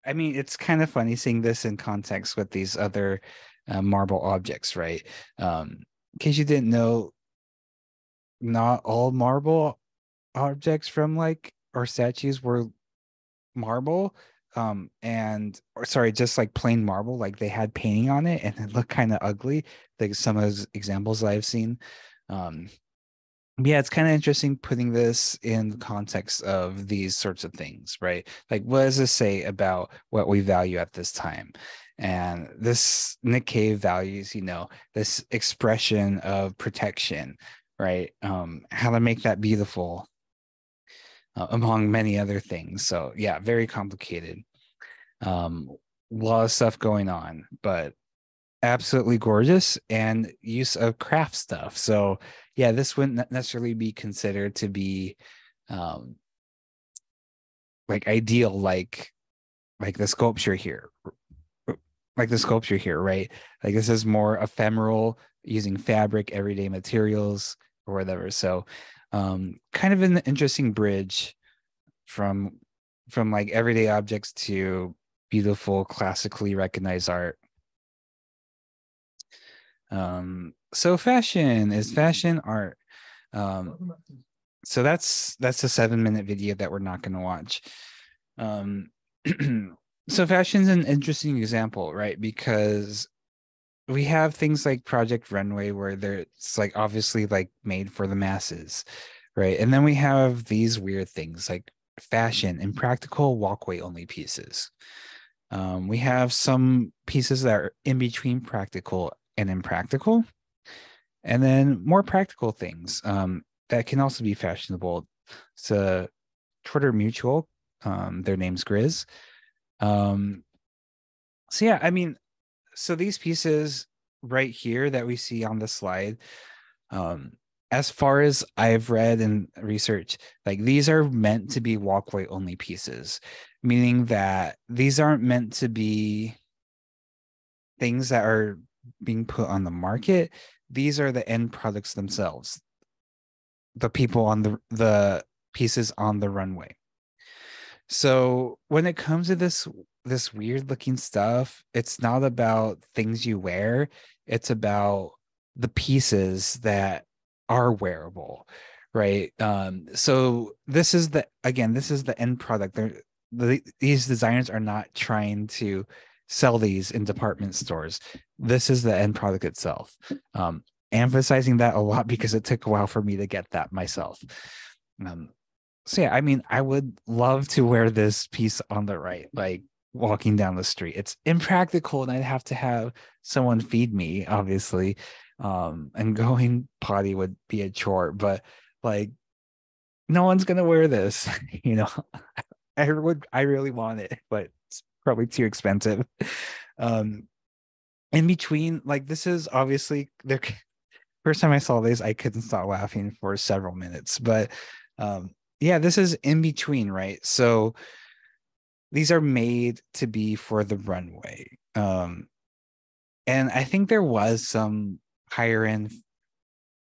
I mean, it's kind of funny seeing this in context with these other marble objects, right? In case you didn't know, not all marble objects from like or statues were marble, or sorry, just like plain marble, like they had painting on it and it looked kind of ugly, like some of those examples I've seen. It's kind of interesting putting this in the context of these sorts of things, right? Like, what does this say about what we value at this time? And this Nick Cave values, this expression of protection, right? How to make that beautiful, among many other things. So very complicated. A lot of stuff going on, but absolutely gorgeous, and use of craft stuff. So this wouldn't necessarily be considered to be like ideal, like the sculpture here, right? Like this is more ephemeral, using fabric, everyday materials, or whatever. So kind of an interesting bridge from like everyday objects to beautiful, classically recognized art. So fashion art. So that's a 7-minute video that we're not going to watch. So fashion's an interesting example, right? Because we have things like Project Runway, where it's like obviously like made for the masses, right? And then we have these weird things like fashion and practical walkway only pieces. We have some pieces that are in between practical and impractical, and then more practical things that can also be fashionable. So Twitter Mutual, their name's Grizz. I mean, so these pieces right here that we see on the slide, as far as I've read and researched, like these are meant to be walkway only pieces, meaning that these aren't meant to be things that are being put on the market. These are the end products themselves, the people on the pieces on the runway. So when it comes to this weird looking stuff, it's not about things you wear, it's about the pieces that are wearable, right? So this is the end product. These designers are not trying to sell these in department stores. This is the end product itself. Emphasizing that a lot because it took a while for me to get that myself. So yeah, I mean, I would love to wear this piece on the right, like walking down the street. It's impractical, and I'd have to have someone feed me, obviously. And going potty would be a chore, but like no one's gonna wear this, you know. I really want it, but it's probably too expensive. Um, in between, like this is obviously the first time I saw this, I couldn't stop laughing for several minutes. But yeah, this is in between, right? So these are made to be for the runway. And I think there was some higher end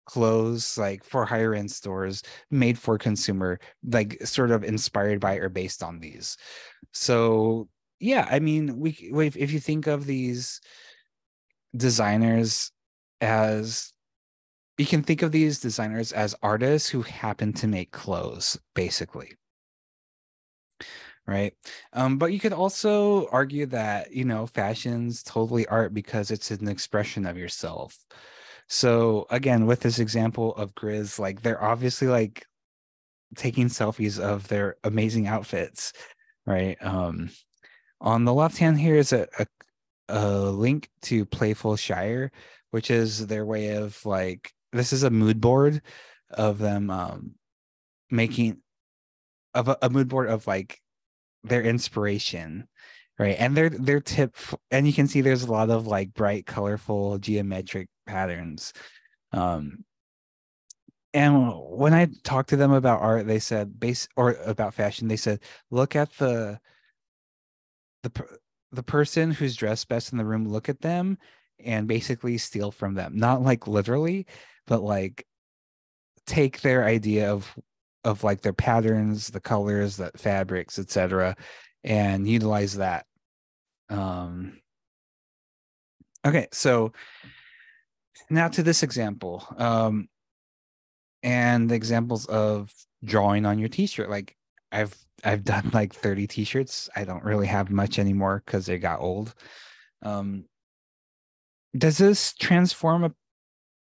clothes, like for higher end stores, made for consumer, like sort of inspired by or based on these. So yeah, I mean, if you think of these designers as, you can think of these designers as artists who happen to make clothes, basically. Right. But you could also argue that, you know, fashion's totally art because it's an expression of yourself. So again, with this example of Grizz, like they're obviously like taking selfies of their amazing outfits, right? On the left hand here is a link to Playful Shire, which is their way of like, this is a mood board of them making of a mood board of like their inspiration, right? And their tip, and you can see there's a lot of like bright, colorful, geometric patterns. And when I talked to them about art, they said or about fashion, they said, look at the the person who's dressed best in the room, look at them and basically steal from them. Not like literally, but like take their idea of like their patterns, the colors, the fabrics, etc., and utilize that. Okay, so now to this example. And the examples of drawing on your t-shirt. Like I've done like 30 t-shirts. I don't really have much anymore because they got old. Does this transform a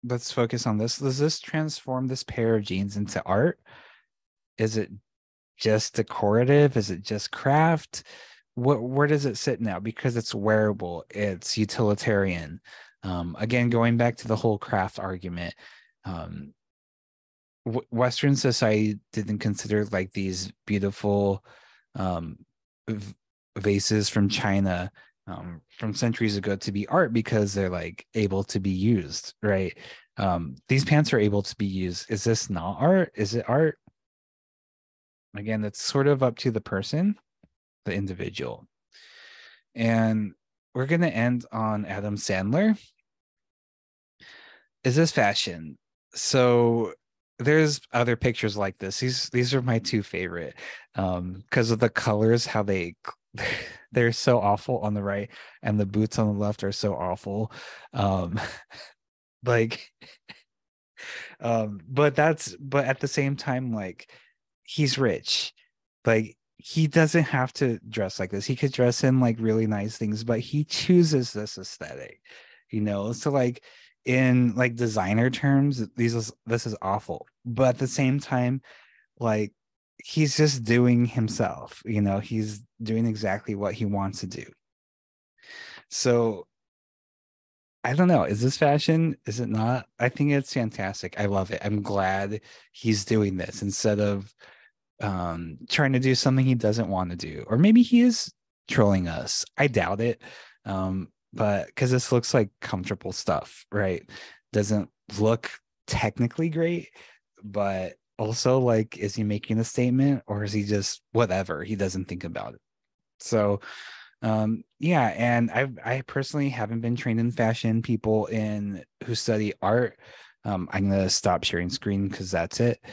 let's focus on this. Does this transform this pair of jeans into art? Is it just decorative? Is it just craft? Where does it sit now? Because it's wearable, it's utilitarian. Again, going back to the whole craft argument, Western society didn't consider like these beautiful vases from China from centuries ago to be art because they're like able to be used, right? These pants are able to be used. Is this not art? Is it art? Again, that's sort of up to the person, the individual. And we're going to end on Adam Sandler. Is this fashion? So there's other pictures like this. These are my two favorite because of the colors, how they're so awful on the right, and the boots on the left are so awful. Like but at the same time, like he's rich. Like he doesn't have to dress like this. He could dress in like really nice things, but he chooses this aesthetic, you know. So like in like designer terms, this is awful. But at the same time, like he's just doing himself, you know, he's doing exactly what he wants to do. So I don't know. Is this fashion? Is it not? I think it's fantastic. I love it. I'm glad he's doing this instead of trying to do something he doesn't want to do. Or maybe he is trolling us. I doubt it. But because this looks like comfortable stuff, right? Doesn't look technically great, but also like, is he making a statement or is he just whatever? He doesn't think about it. So yeah, and I personally haven't been trained in fashion. People in who study art, I'm gonna stop sharing screen because that's it.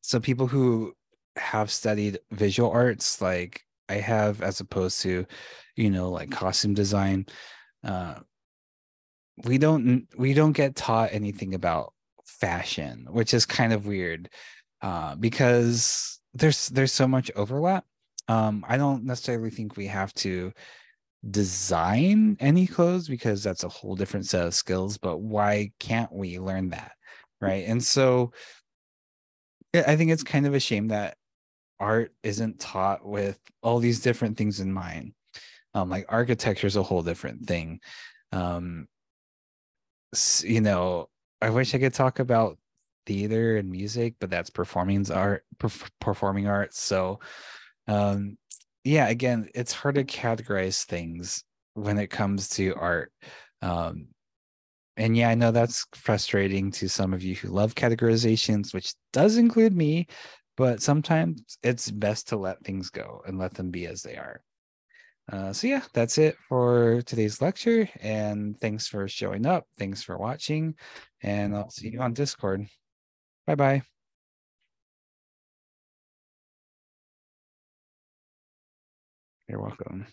So people who have studied visual arts like I have, as opposed to, you know, like costume design, uh we don't get taught anything about fashion, which is kind of weird because there's so much overlap. I don't necessarily think we have to design any clothes because that's a whole different set of skills, but why can't we learn that? Right. And so I think it's kind of a shame that art isn't taught with all these different things in mind. Like architecture is a whole different thing. Um, you know, I wish I could talk about theater and music, but that's performing arts. So, um, yeah, again, it's hard to categorize things when it comes to art. Um, and yeah, I know that's frustrating to some of you who love categorizations, which does include me, but sometimes it's best to let things go and let them be as they are. So yeah, that's it for today's lecture. And thanks for showing up. Thanks for watching. And I'll see you on Discord. Bye-bye. You're welcome.